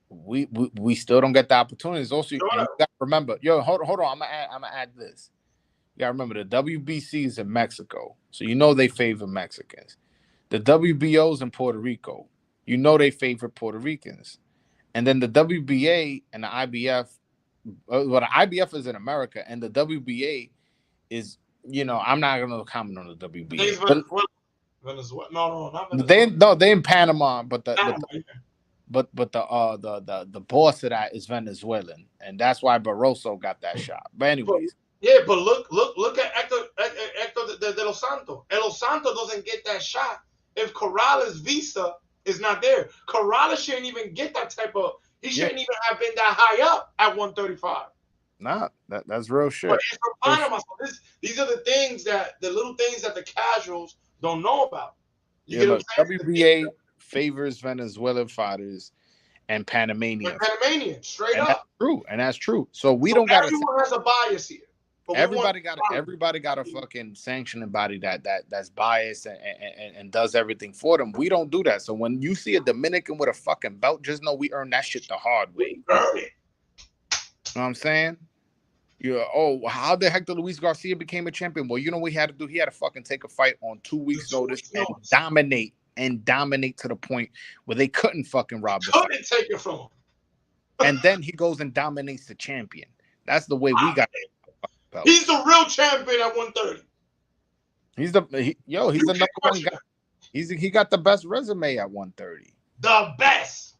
we still don't get the opportunities. Also, you gotta remember, yo, hold on, I'm gonna add this. You gotta remember the WBC is in Mexico, so you know they favor Mexicans. The WBO's in Puerto Rico, you know they favor Puerto Ricans, and then the WBA and the IBF. Well, the IBF is in America, and the WBA is. You know, I'm not gonna comment on the WBA. Venezuela. No, not Venezuela. They in Panama, but the boss of that is Venezuelan, and that's why Barroso got that shot. But anyways, Yeah, but look at Hector de Los Santos. El Los Santos doesn't get that shot if Corrales' visa is not there. Corrales shouldn't even get that type of. He shouldn't even have been that high up at 135. Nah, that's real But shit. he's from Panama. So these are the little things that the casuals don't know about. You Yeah, get look, what I'm saying? WBA favors Venezuelan fighters and Panamanian, Panamanian, straight and that's up. true. And that's true. So we So don't gotta. everyone has a bias here. But Everybody got a fucking sanctioning body that's biased and does everything for them. We don't do that. So when you see a Dominican with a fucking belt, just know we earned that shit the hard way. we earn it. You know what I'm saying? How the heck did Luis Garcia became a champion? Well, you know what he had to do? He had to fucking take a fight on 2 weeks' notice and dominate to the point where they couldn't fucking rob the fight. Couldn't take it from him. And then he goes and dominates the champion. That's the way we got. He's the real champion at 130. He's the number one guy. He got the best resume at 130. The best.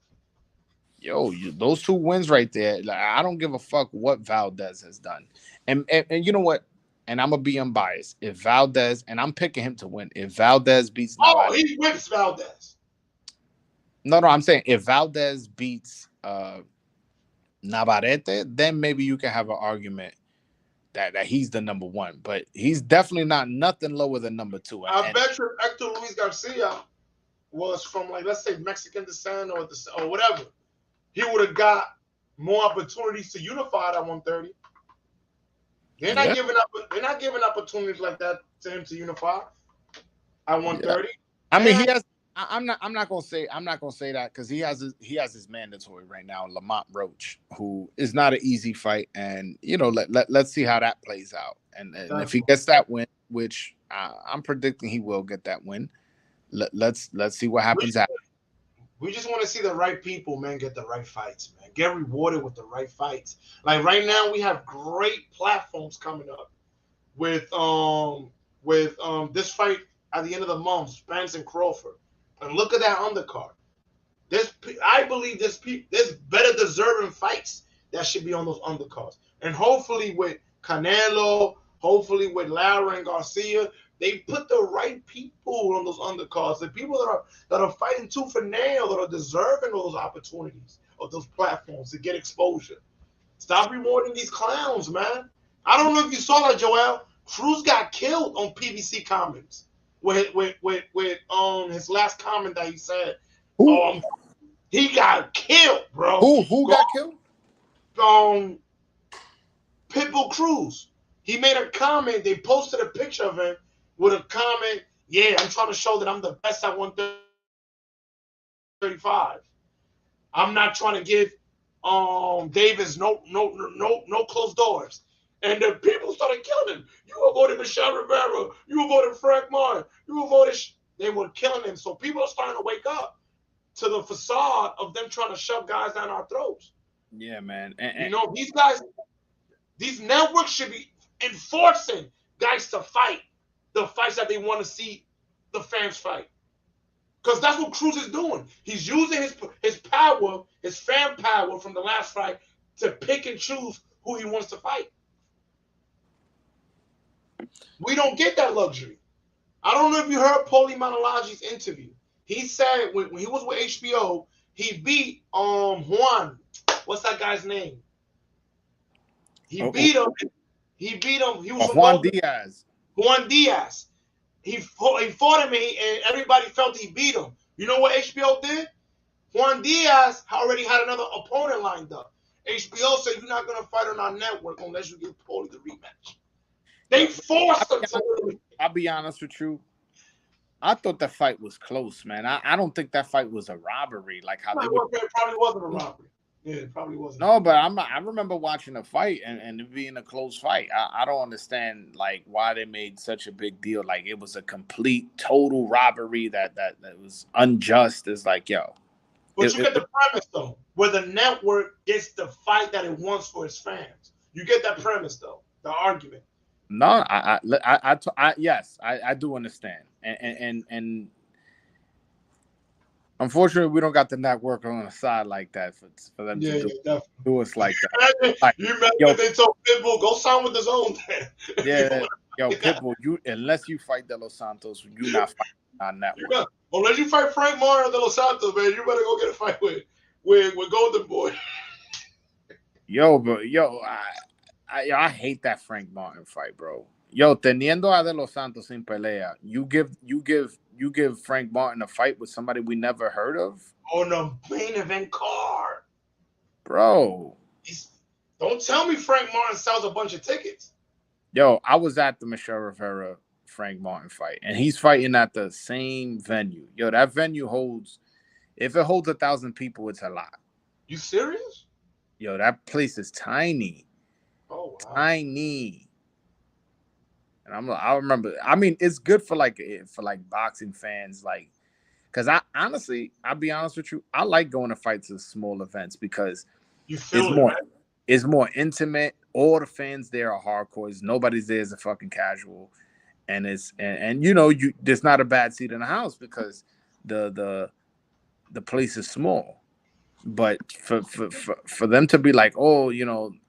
Those 2 wins right there. Like, I don't give a fuck what Valdez has done. And you know what? And I'm gonna be unbiased. If Valdez, and I'm picking him to win. If Valdez beats he whips Valdez. No, I'm saying if Valdez beats Navarrete, then maybe you can have an argument that he's the number 1, but he's definitely not nothing lower than number 2. I bet you Hector Luis Garcia was from, like, let's say Mexican descent or whatever. He would have got more opportunities to unify at 130. They're not giving up. They're not giving opportunities like that to him to unify at 130. Yeah. I mean, he has. I'm not gonna say that because he has his mandatory right now, Lamont Roach, who is not an easy fight, and let's see how that plays out, and if he gets that win, which I'm predicting he will get that win, let's see what happens after. We just want to see the right people, man, get the right fights, man. Get rewarded with the right fights. Like right now, we have great platforms coming up with this fight at the end of the month, Spence and Crawford. And look at that undercard. I believe there's better deserving fights that should be on those undercards. And hopefully with Canelo, hopefully with Lara and Garcia, they put the right people on those undercards. The people that are fighting tooth and nail, that are deserving of those opportunities, of those platforms to get exposure. Stop rewarding these clowns, man. I don't know if you saw that, Joel. Cruz got killed on PBC comments with his last comment that he said. He got killed, bro. Who got killed? Pitbull Cruz. He made a comment. They posted a picture of him with a comment. Yeah, I'm trying to show that I'm the best at 135. I'm not trying to give Davis no closed doors. And the people started killing him. You were voting Michelle Rivera. You were voting Frank Martin. You were voting. They were killing him. So people are starting to wake up to the facade of them trying to shove guys down our throats. Yeah, man. These guys, these networks should be enforcing guys to fight the fights that they want to see the fans fight. Because that's what Cruz is doing. He's using his power, his fan power from the last fight to pick and choose who he wants to fight. We don't get that luxury. I don't know if you heard Paulie Malignaggi's interview. He said when he was with HBO, he beat Juan. What's that guy's name? He beat him. He was Juan Diaz. Juan Diaz. He fought him and everybody felt he beat him. You know what HBO did? Juan Diaz already had another opponent lined up. HBO said, you're not going to fight on our network unless you give Paulie the rematch. They forced him to. I'll be honest with you. I thought that fight was close, man. I don't think that fight was a robbery. Like how it probably wasn't a robbery. Yeah, it probably wasn't. No, but I remember watching the fight and it being a close fight. I don't understand like why they made such a big deal. Like it was a complete, total robbery that was unjust. It's like, yo. But you get the premise though, where the network gets the fight that it wants for its fans. You get that premise though, the argument. No, yes, I do understand, and Unfortunately, we don't got the network on the side like that for them to do us like that. Like, you remember they told Pitbull, go sign with the zone. Yeah, yo, Pitbull, unless you fight De Los Santos, you not fighting on network. Unless you fight Frank Martin or De Los Santos, man, you better go get a fight with Golden Boy. I hate that Frank Martin fight, bro. Yo, teniendo a De Los Santos sin pelea, you give Frank Martin a fight with somebody we never heard of on the main event card, bro. Don't tell me Frank Martin sells a bunch of tickets. Yo, I was at the Michelle Rivera Frank Martin fight, and he's fighting at the same venue. Yo, that venue if it holds 1,000 people, it's a lot. You serious? Yo, that place is tiny. Oh, wow. Tiny. And I remember. I mean, it's good for boxing fans, because I'll be honest with you, I like going to fights at small events because it's more intimate. All the fans there are hardcores. Nobody's there as a fucking casual, and there's not a bad seat in the house because the place is small. But for them to be like, oh,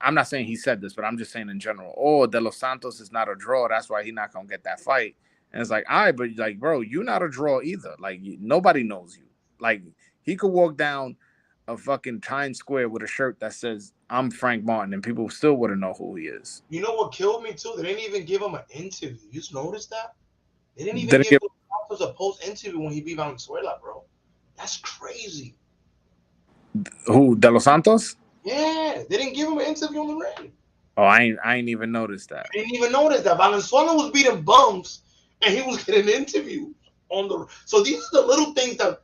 I'm not saying he said this, but I'm just saying in general, oh, De Los Santos is not a draw, that's why he's not gonna get that fight. And it's like, all right, but like, bro, you're not a draw either. Like, nobody knows you. Like, he could walk down a fucking Times Square with a shirt that says I'm Frank Martin, and people still wouldn't know who he is. You know what killed me too? They didn't even give him an interview. You just noticed that? They didn't even give him a post interview when he beat Valenzuela, bro. That's crazy. Who, De Los Santos? Yeah, they didn't give him an interview on the ring. Oh, I ain't even noticed that. I didn't even notice that. Valenzuela was beating bums, and he was getting interviews on the. So these are the little things that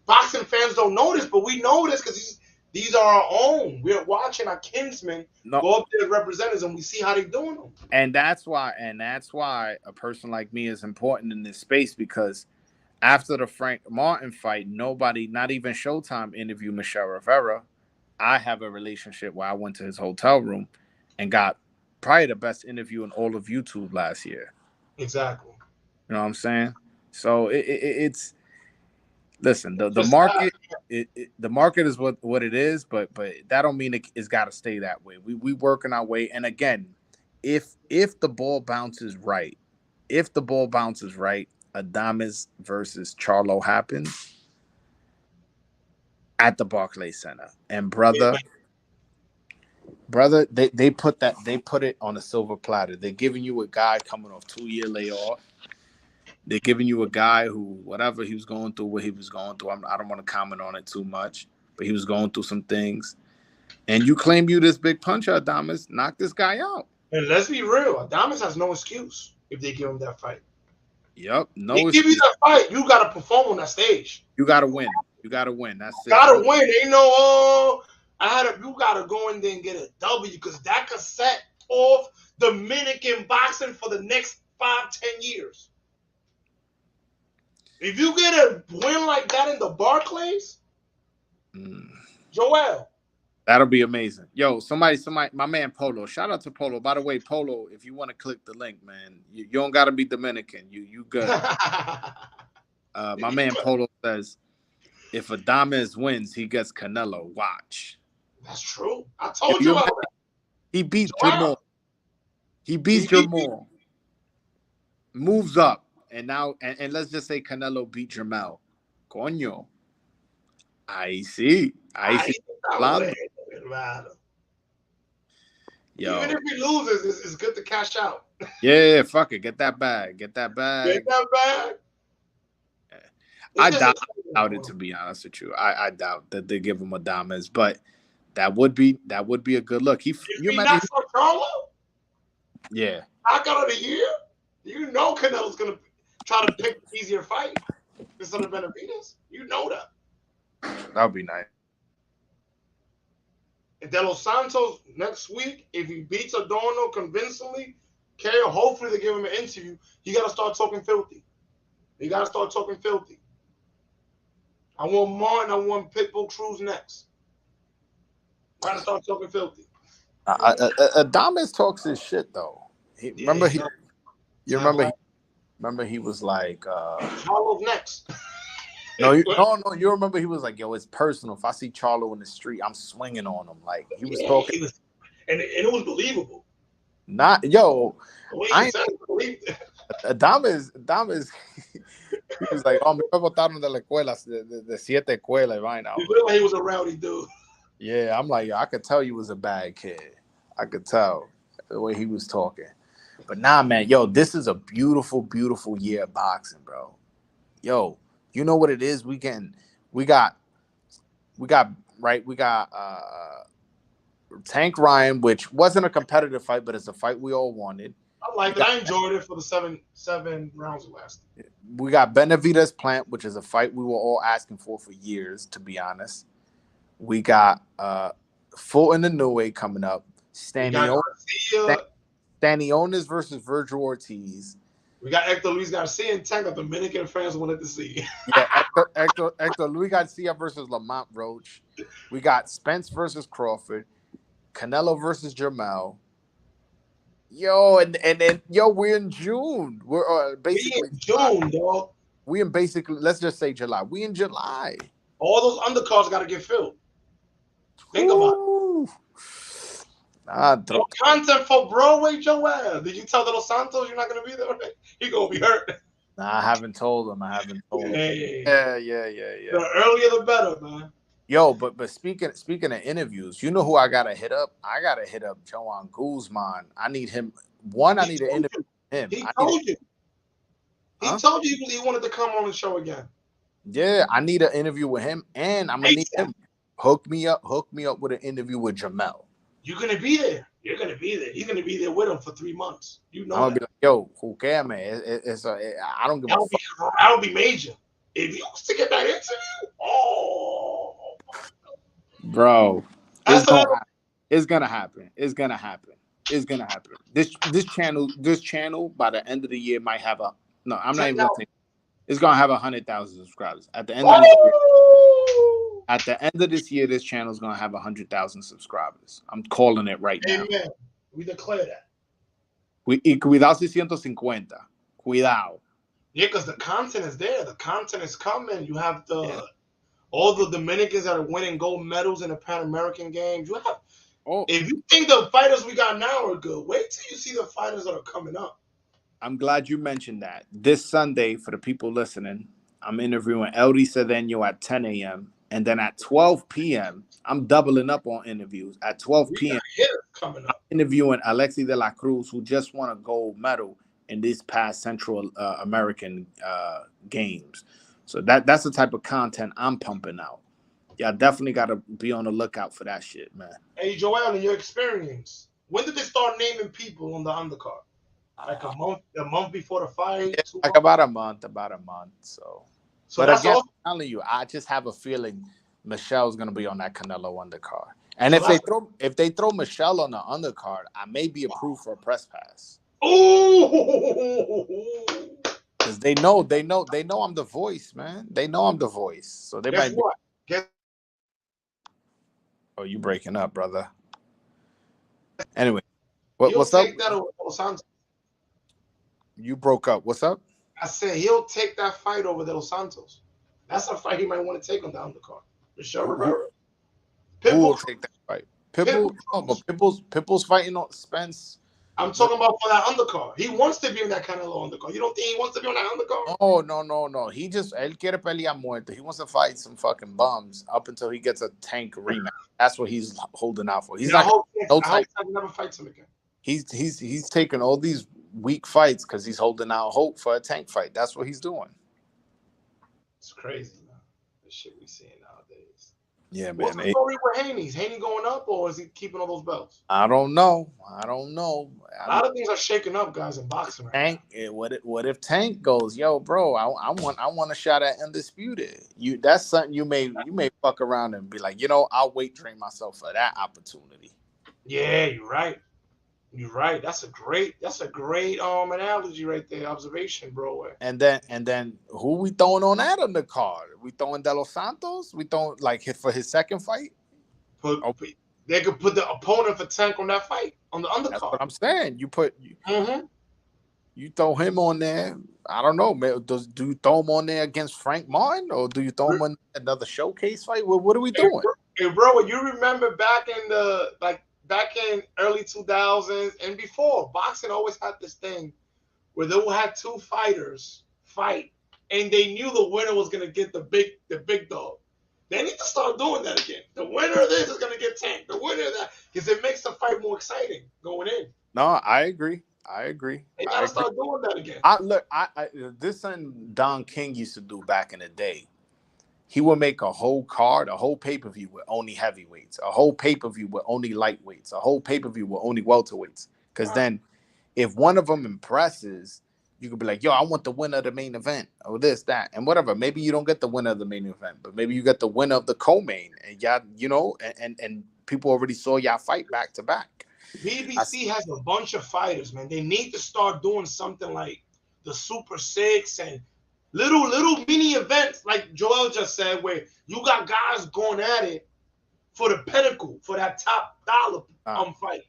boxing fans don't notice, but we notice because these are our own. We're watching our kinsmen go up there as representatives, and we see how they're doing them. And that's why a person like me is important in this space, because after the Frank Martin fight, nobody, not even Showtime, interviewed Michelle Rivera. I have a relationship where I went to his hotel room and got probably the best interview in all of YouTube last year. Exactly. You know what I'm saying? So it's listen, the market the market is what it is, but that don't mean it's got to stay that way. We working our way, and again, if the ball bounces right, Adames versus Charlo happens at the Barclays Center, and brother, they put it on a silver platter. They're giving you a guy coming off 2-year layoff. They're giving you a guy who, whatever he was going through, what he was going through, I don't want to comment on it too much, but he was going through some things. And you claim you this big puncher, Adames, knock this guy out. And let's be real, Adames has no excuse if they give him that fight. Yep, no. They give you that fight, you got to perform on that stage. You got to win. That's it. Got to win. Ain't no, you got to go in there and get a W, because that could set off Dominican boxing for the next 5-10 years. If you get a win like that in the Barclays, Joel. That'll be amazing. Yo, somebody, my man Polo. Shout out to Polo. By the way, Polo, if you want to click the link, man, you don't got to be Dominican. You good. My man Polo says, if Adames wins, he gets Canelo. Watch. That's true. I told you about that. He beat Jermall. He beats Jermall. Moves up. And now, and let's just say Canelo beat Jermell. Coño. I see. Yo. Even if he loses, it's good to cash out. Yeah, fuck it. Get that bag. I doubt it, to be honest with you. I doubt that they give him Adames, but that would be a good look. You imagine Charlo? Yeah. Knockout of the year? You know Canelo's gonna try to pick the easier fight instead of Benavidez. You know that. That would be nice. And De Los Santos next week, if he beats Adorno convincingly, hopefully they give him an interview. He got to start talking filthy. I want Martin. I want Pitbull Cruz next. Got to start talking filthy. Adames talks his shit though. Remember he was like, Charlo's next. No, no. You remember he was like, "Yo, it's personal. If I see Charlo in the street, I'm swinging on him." Like he was talking. He was, and it was believable. Not yo. The way he I said it, believed it. Dames. He was like, "Oh, me botaron de la escuela, de siete escuela y vaina." You looked like he was a rowdy dude. Yeah, I'm like, yo, I could tell you was a bad kid. I could tell the way he was talking. But nah, man, yo, this is a beautiful, beautiful year of boxing, bro. Yo, you know what it is? We got Tank Ryan, which wasn't a competitive fight, but it's a fight we all wanted. I liked it. I enjoyed it for the seven rounds it lasted. We got Benavidez Plant, which is a fight we were all asking for years, to be honest. We got Fulton and Inoue coming up. Stanionis versus Virgil Ortiz. We got Hector Luis Garcia and Tank. Dominican fans wanted to see. Yeah, Hector Luis Garcia versus Lamont Roach. We got Spence versus Crawford. Canelo versus Jermell. Yo, and then we're in June. We're basically in June, dog. We in basically, let's just say July. We in July. All those undercards got to get filled. Think about it. No content for Broadway, Joel. Did you tell the Los Santos you're not going to be there? You're going to be hurt. Nah, I haven't told him. Yeah. The earlier the better, man. Yo, but speaking of interviews, you know who I gotta hit up? I gotta hit up Joan Guzman. I need him. I need to interview him. He told you. He told you he wanted to come on the show again. Yeah, I need an interview with him, and I'm gonna need him. Hook me up with an interview with Jermell. You're gonna be there. You're gonna be there. He's gonna be there with him for 3 months. You know. I'm gonna be like, yo, who care, man? I don't give a fuck. That'll be major. If you was to get that interview, bro, it's gonna happen. It's gonna happen. This channel by the end of the year might have I'm not even gonna say it's gonna have 100,000 subscribers at the end of this year. At the end of this year, this channel is gonna have 100,000 subscribers. I'm calling it right now. Amen. We declare that. Cuidado si 150. Cuidado. Yeah, because the content is there. The content is coming. You have all the Dominicans that are winning gold medals in the Pan American Games. If you think the fighters we got now are good, wait till you see the fighters that are coming up. I'm glad you mentioned that. This Sunday, for the people listening, I'm interviewing Eldy Cedeno at 10 a.m. And then at 12 p.m., I'm doubling up on interviews. At 12 p.m., coming up. I'm interviewing Alexi de la Cruz, who just won a gold medal in these past Central American games. So that's the type of content I'm pumping out. Y'all definitely got to be on the lookout for that shit, man. Hey, Joel, in your experience, when did they start naming people on the undercard? Like a month before the fight? Yeah, like about a month. So but again, I'm telling you, I just have a feeling Michelle's gonna be on that Canelo undercard. And so if they throw Michelle on the undercard, I may be approved for a press pass. Oh, because they know I'm the voice, man. They know I'm the voice, so they might. Oh, you breaking up, brother. Anyway, what's up? You broke up. What's up? I said he'll take that fight over De Los Santos. That's a fight he might want to take on the undercard. Michelle Rivera. Who will take that fight? Pitbull's fighting on Spence. I'm talking about for that undercard. He wants to be in that Canelo undercard. You don't think he wants to be on that undercard? Oh, no. He just él quiere pelear muerto. He wants to fight some fucking bums up until he gets a Tank rematch. That's what he's holding out for. He's I hope never fights him again. He's taking all these weak fights because he's holding out hope for a Tank fight. That's what he's doing. It's crazy, man. The shit we seeing nowadays. Yeah, man. What's the story with Haney? Is Haney going up or is he keeping all those belts? I don't know. A lot of things are shaking up, guys, in boxing right now. What if Tank goes, yo, bro? I want a shot at undisputed. That's something you may fuck around and be like, I'll wait train myself for that opportunity. Yeah, you're right. You're right. That's a great analogy right there. Observation, bro. And then who we throwing on that on the card? We throwing De Los Santos? We throwing for his second fight? They could put the opponent for Tank on that fight on the undercard. That's what I'm saying. You throw him on there. I don't know. Do you throw him on there against Frank Martin, or do you throw him on another showcase fight? What are we doing? Hey, bro, you remember back in early 2000s and before, boxing always had this thing where they will have two fighters fight, and they knew the winner was gonna get the big dog. They need to start doing that again. The winner of this is gonna get tanked. The winner of that, because it makes the fight more exciting going in. No, I agree. They gotta start doing that again. This thing Don King used to do back in the day. He would make a whole card, a whole pay-per-view with only heavyweights, a whole pay-per-view with only lightweights, a whole pay-per-view with only welterweights. Because then, if one of them impresses, you could be like, yo, I want the winner of the main event, or this, that, and whatever. Maybe you don't get the winner of the main event, but maybe you get the winner of the co-main, and y'all, you know, and people already saw y'all fight back to back. PBC has a bunch of fighters, man. They need to start doing something like the Super Six and little mini events, like Joel just said, where you got guys going at it for the pinnacle, for that top dollar fight.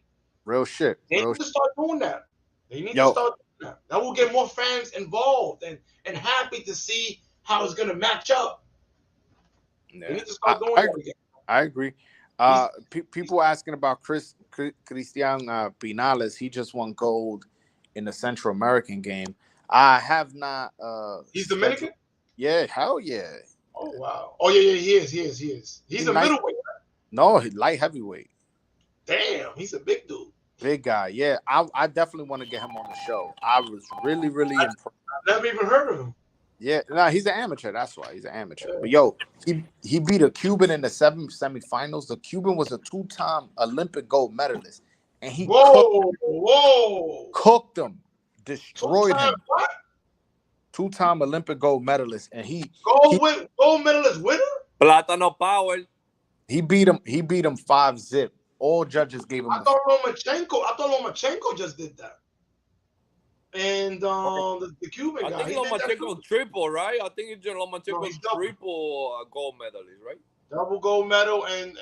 Real shit. They need to start doing that. That will get more fans involved and happy to see how it's gonna match up. Yeah. They need to start doing that again. I agree. People asking about Christian Pinales. He just won gold in the Central American game. I have not. He's Dominican? Yeah, hell yeah. Oh wow. Oh yeah, he is. He's a middleweight. No, he's light heavyweight. Damn, he's a big dude. Big guy. Yeah, I definitely want to get him on the show. I was really impressed. I've never even heard of him. Yeah, no, he's an amateur. That's why he's an amateur. But yo, he beat a Cuban in the semifinals. The Cuban was a 2-time Olympic gold medalist, and he cooked him, destroyed him. What? 2-time Olympic gold medalist, and gold medalist winner. Plátano Power. He beat him 5-0. All judges gave him. I thought Lomachenko just did that. And the Cuban guy. I think Lomachenko triple, right? I think Lomachenko triple gold medalist, right? Double gold medal, and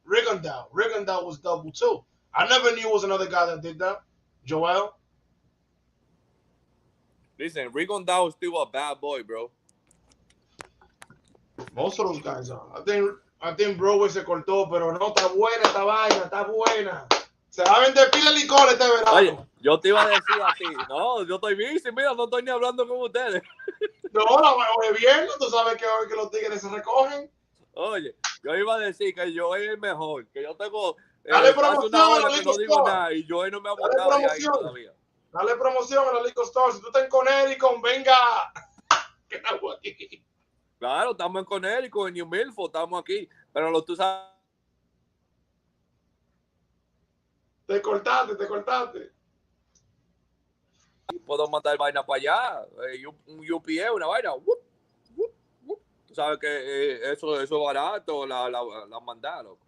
Rigondeaux. Rigondeaux was double too. I never knew it was another guy that did that. Joel. Listen, Rigondeaux is still a bad boy, bro. Most of those guys are. I think Broadway se cortó, pero no, está buena esta vaina, está buena. Se va a vender pila de licor este verano. Oye, yo te iba a decir a ti, no, yo estoy bici, mira, no estoy ni hablando con ustedes. No, hoy es viernes, tú sabes que hoy que los tigres se recogen. Oye, yo iba a decir que yo es el mejor, que yo tengo dale promoción una hora a la que no digo nada y yo no me ha botado de ahí todavía. Dale promoción a la Liquor Store. Si tú estás en Connecticut, venga. Que estamos aquí. Claro, estamos en Connecticut, en New Milford, estamos aquí, pero tú sabes. Te cortaste. Puedo mandar vaina para allá, un UPS, una vaina. Tú sabes que eso es barato, la mandar, loco.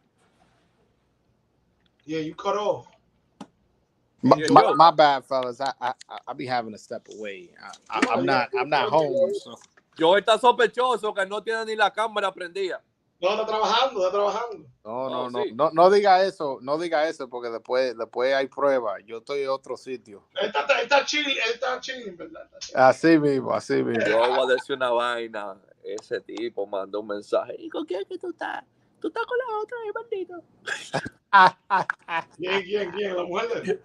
Yeah, you cut off. My bad, fellas. I be having to step away. I'm not home. So. Yo está sospechoso que no tiene ni la cámara prendida. No, está trabajando. No diga eso, porque después hay pruebas. Yo estoy en otro sitio. Está chilling, ¿verdad? Así mismo. Yo voy a decir una vaina. Ese tipo mandó un mensaje. ¿Y con quién que tú estás? Tú estás con la otra, bandito. ¿Quién? La mujer de él.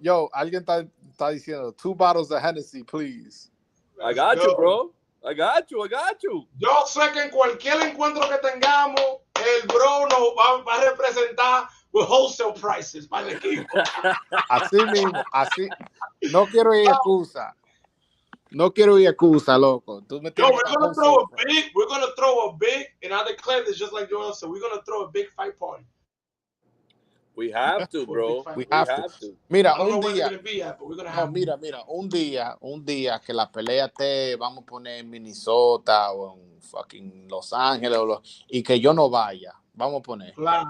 Yo, alguien está diciendo 2 bottles of Hennessy, please. I got you, bro. I got you. Yo sé que en cualquier encuentro que tengamos, el bro nos va a representar with wholesale prices para el equipo. Así mismo, así. No quiero ir excusa, loco. We're gonna throw a big, and I declare this just like Joel said, we're gonna throw a big fight party. We have to, bro. We have to. Mira, un día que la pelea vamos a poner en Minnesota o en fucking Los Ángeles y que yo no vaya. Vamos a poner. Claro.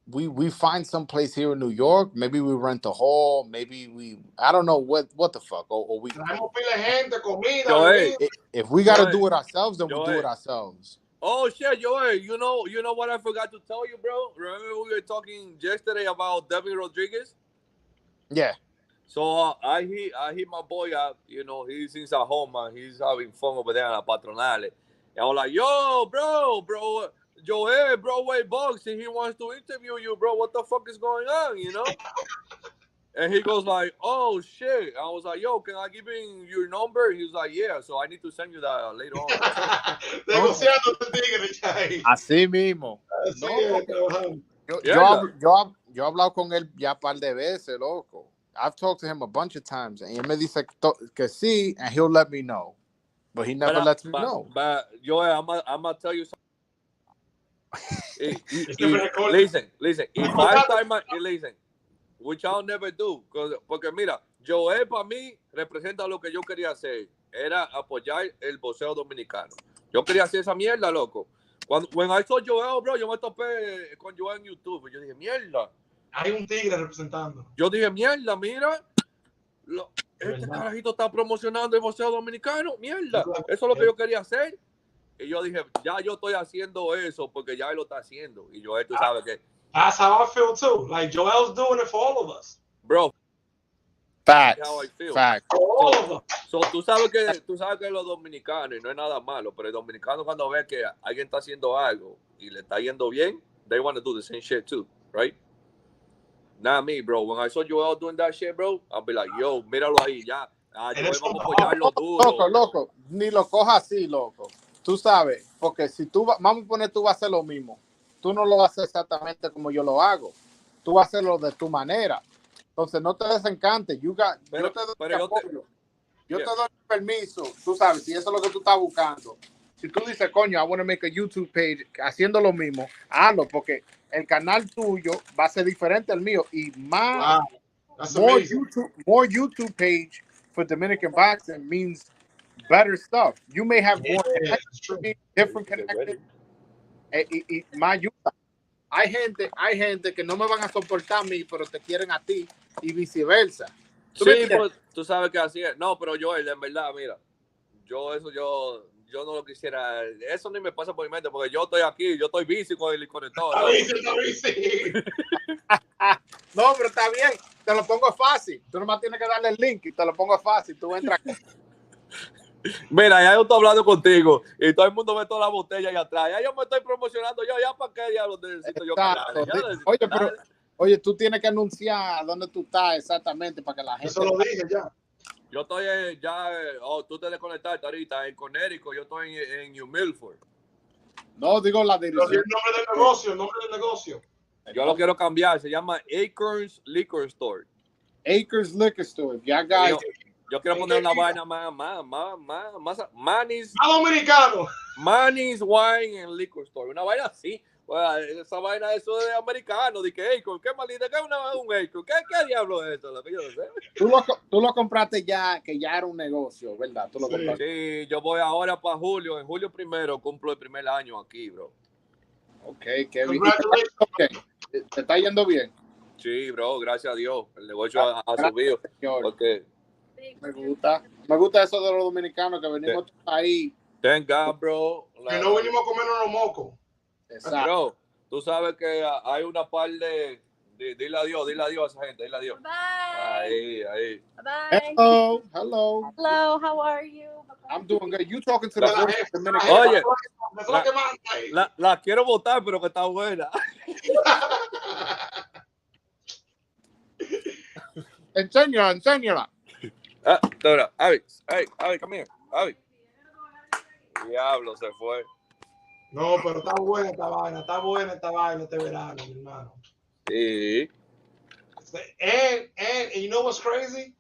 We find some place here in New York. Maybe we rent a hall. Maybe I don't know what the fuck. Or we. If we gotta do it ourselves, then we'll do it ourselves. Oh shit, Joel, you know what I forgot to tell you, bro? Remember we were talking yesterday about Devin Rodriguez? Yeah. So I hit my boy up. You know, he's at home, man. He's having fun over there in La Patronale. And I was like, yo, bro, Joel, Broadway Boxing, he wants to interview you, bro. What the fuck is going on, you know? And he goes like, oh, shit. I was like, yo, can I give him your number? He was like, yeah. So I need to send you that later on. Negociando te tigre, ahí. Así mismo. Así es, trabajando. Yo he hablado con él ya un par de veces, loco. I've talked to him a bunch of times, and él me dice que sí, and he'll let me know. But he never lets me know. But Joel, I'm gonna tell you something. Listen. If I start listen, which I'll never do, porque mira, Joel para mí representa lo que yo quería hacer, era apoyar el boxeo dominicano. Yo quería hacer esa mierda, loco. When I saw Joel, bro, yo me topé con Joel en YouTube. Yo dije, mierda. Hay un tigre representando. Yo dije, mierda, mira. Este carajito está promocionando el boxeo dominicano. Mierda. Eso es lo que yo quería hacer. Y yo dije, ya yo estoy haciendo eso porque ya él lo está haciendo. Y Joel, tú sabes que... That's how I feel too. Like Joel's doing it for all of us. Bro. Facts. How I feel. Facts. For all of us. So, tú sabes que los dominicanos, y no es nada malo, pero el dominicano cuando ve que alguien está haciendo algo y le está yendo bien, they want to do the same shit too, right? Not me, bro. When I saw Joel doing that shit, bro, I'll be like, yo, míralo ahí, ya. Joel, vamos a apoyarlo duro. Loco. Ni lo cojas así, loco. Tú sabes, porque si tú vamos a poner, tú vas a hacer lo mismo. Tú no lo vas a hacer exactamente como yo lo hago. Tú vas a hacerlo de tu manera. Entonces, no te desencantes. Yo te doy permiso. Tú sabes, si eso es lo que tú estás buscando. Si tú dices, coño, I want to make a YouTube page haciendo lo mismo, hazlo, porque el canal tuyo va a ser diferente al mío. Y más, more YouTube page for Dominican boxing means better stuff. You may have more different connections. Y más ayuda. Hay gente que no me van a soportar a mí, pero te quieren a ti y viceversa. Sí, pues, tú sabes que así es. No, pero Joel, en verdad, mira, yo no lo quisiera. Eso ni me pasa por mi mente, porque yo estoy aquí, yo estoy bici con el conector. Está bici. No, pero está bien. Te lo pongo fácil. Tú nomás tienes que darle el link y te lo pongo fácil. Tú entras aquí. Mira, ya yo estoy hablando contigo y todo el mundo ve toda la botella ahí atrás. Ya yo me estoy promocionando. Ya para qué diablos necesito yo canales. Oye, tú tienes que anunciar dónde tú estás exactamente para que la gente... Eso lo dije ya. Yo estoy tú te desconectaste ahorita en Connecticut. Yo estoy en New Milford. No, digo la dirección. El nombre del negocio. Yo lo quiero cambiar. Se llama Acres Liquor Store. Acres Liquor Store. Ya, guys. Yo quiero poner una vaina más Manny's dominicano. Manny's Wine and Liquor Store. Una vaina así. Bueno, esa vaina eso de americano. De que Acres, qué maldita, que es un Acres. ¿Qué diablo es eso? Lo que yo no sé. Tú lo compraste ya, que ya era un negocio, ¿verdad? Tú lo compraste. Sí, yo voy ahora para julio. En julio primero cumplo el primer año aquí, bro. Ok, qué bien. ¿Te está yendo bien? Sí, bro, gracias a Dios. El negocio ha subido. Porque me gusta eso de los dominicanos que venimos ahí. Thank God, bro. Que no venimos a comernos los mocos. Exacto. Bro, tú sabes que hay una par de... Dile adiós a esa gente, dile adiós. Bye. Ahí. Bye. Hello. How are you? I'm doing good. You talking to the voice of the Dominican. Oye, la quiero votar, pero que está buena. Enséñala. Avi, come here. Avi. Diablo, se fue. No, pero está buena esta vaina este verano, mi hermano. Sí. And you know what's crazy?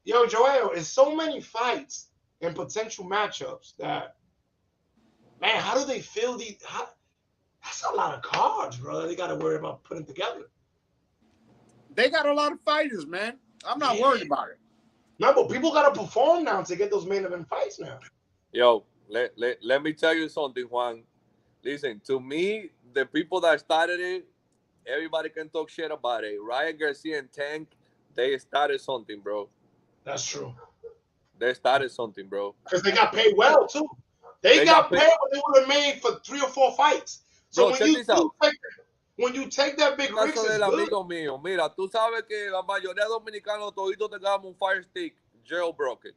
Joel, it's so many fights and potential matchups that, man, how do they feel these? That's a lot of cards, bro. They got to worry about putting together. They got a lot of fighters, man. I'm not worried about it. No, but people got to perform now to get those main event fights now. Yo, let me tell you something, Juan. Listen, to me, the people that started it, everybody can talk shit about it. Ryan Garcia and Tank, they started something, bro. That's true. They started something, bro. Because they got paid well, too. They got paid what they would have made for 3 or 4 fights. So bro, check this out. when you take that big risk, del amigo mío, mira, tú sabes que la mayoría de dominicanos toditos tengamos un Fire Stick jailbroken.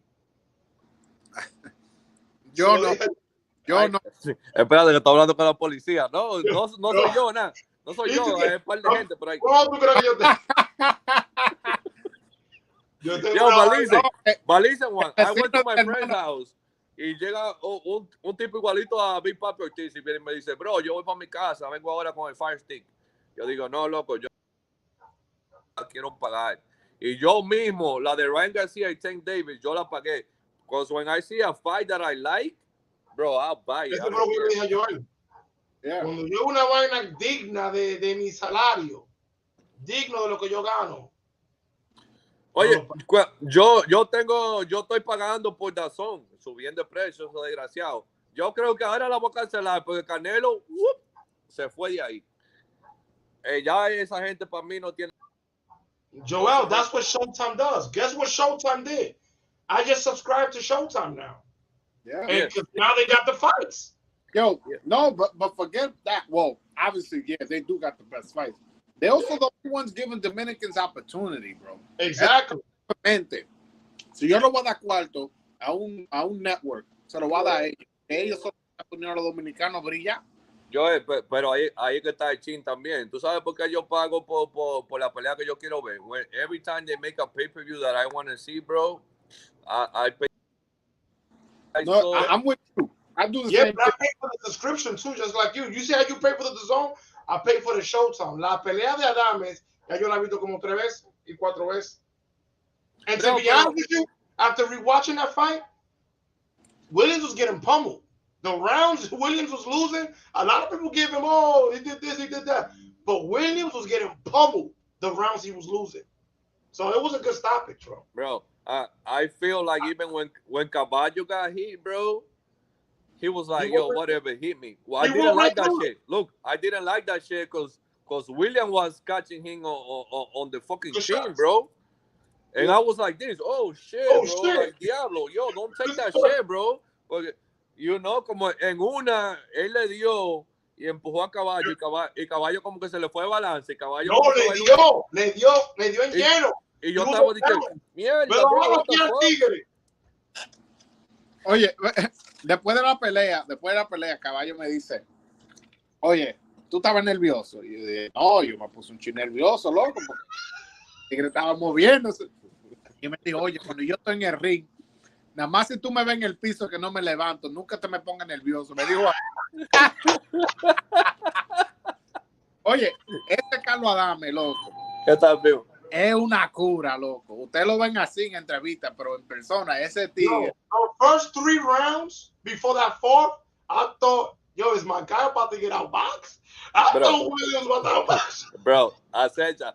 Yo no. Sí. Espérate, que estoy hablando con la policía. No soy yo, nada. No soy yo, es un par de gente por ahí. ¿Cómo tú crees que yo te... Balisen, Juan. I went to my friend's house y llega un tipo igualito a Big Papi Ortiz y viene y me dice, bro, yo voy para mi casa, vengo ahora con el Fire Stick. Yo digo, no, loco, yo quiero pagar. Y yo mismo, la de Ryan García y Tank Davis, yo la pagué. Because when I see a fight that I like, bro, I'll buy it. Eso es lo que le dije a Joel. Yeah. Cuando yo una vaina digna de mi salario, digno de lo que yo gano. Oye, yo estoy pagando por DAZN, subiendo el precio, eso desgraciado. Yo creo que ahora la voy a cancelar porque Canelo se fue de ahí. Ya esa gente para mí no tiene. Joel, that's what Showtime does. Guess what Showtime did? I just subscribed to Showtime now. Yeah. And now they got the fights. Yo, no, but forget that. Well, obviously, yeah, they do got the best fights. They also the only ones giving Dominicans opportunity, bro. Exactly. Si yo no voy a dar cuarto a un network, se lo voy a dar a ellos. Ellos son los dominicanos brillar. Pero ahí que está el chin también. ¿Tú sabes por qué yo pago por la pelea que yo quiero ver? When every time they make a pay-per-view that I want to see, bro, I pay. No, I'm with you. I do the same thing. But I pay for the subscription too, just like you. You see how you pay for the DAZN? I pay for the Showtime. La pelea de Adames, ya yo la he visto como 3 veces y 4 veces. And to be honest with you, after rewatching that fight, Williams was getting pummeled. The rounds Williams was losing, a lot of people give him, oh, he did this, he did that. But Williams was getting pummeled the rounds he was losing. So it was a good stoppage, bro. Bro, I feel like even when Caballo got hit, bro, he was like, yo, whatever, hit me. Well, I didn't like that shit. Look, I didn't like that shit because William was catching him on the fucking chin, bro. And I was like this, oh, shit, bro. Shit. Like, Diablo, yo, don't take that shit, bro. Porque, you know, como en una, él le dio y empujó a Caballo y Caballo como que se le fue de balance. Y Caballo no, le dio en lleno. Y yo estaba diciendo, mierda, bro, Oye, después de la pelea, Caballo me dice, oye, tú estabas nervioso. Y yo dije, no, yo me puse un chin nervioso, loco, porque el tigre estaba moviéndose. Y me dijo, oye, cuando yo estoy en el ring, nada más si tú me ves en el piso que no me levanto, nunca te me pongas nervioso. Me dijo, oye, este Carlos Adame, loco. ¿Qué tal, vivo? Es una cura, loco. Ustedes lo ven así en entrevista, pero en persona, ese tigre. No, first 3 rounds before that 4th, I thought, yo, is my guy about to get outboxed? I thought Williams was outboxed. Bro, acecha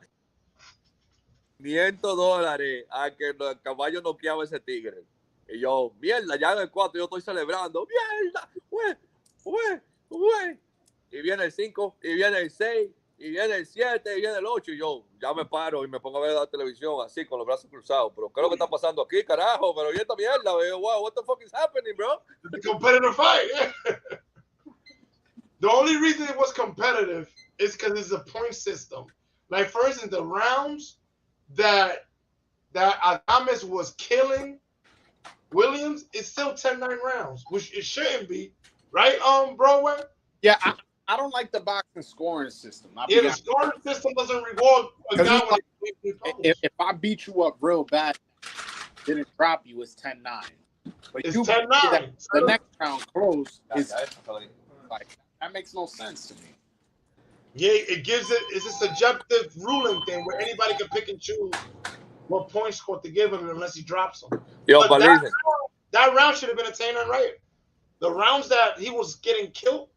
$500 a que el Caballo noqueaba ese tigre. Y yo, mierda, ya en el 4 yo estoy celebrando. Mierda, güey. Y viene el 5, y viene el 6. Y viene el 7, y viene el 8, y yo ya me paro y me pongo a ver la televisión así, con los brazos cruzados. Pero, ¿qué es lo que está pasando aquí, carajo? Pero, ¿y esta mierda? Wow, what the fuck is happening, bro? It's a competitive fight. The only reason it was competitive is because it's a point system. Like, for instance, the rounds that Adames was killing Williams, it's still 10-9 rounds, which it shouldn't be, right, Broadway? Yeah, I don't like the boxing scoring system. The scoring system doesn't reward a guy like, if I beat you up real bad, didn't drop you, it's 10-9. But it's 10-9. The next round close is like that makes no sense to me. Yeah, it's a subjective ruling thing where anybody can pick and choose what point score to give him unless he drops them. Yo, but that round should have been a 10-9 right. The rounds that he was getting killed,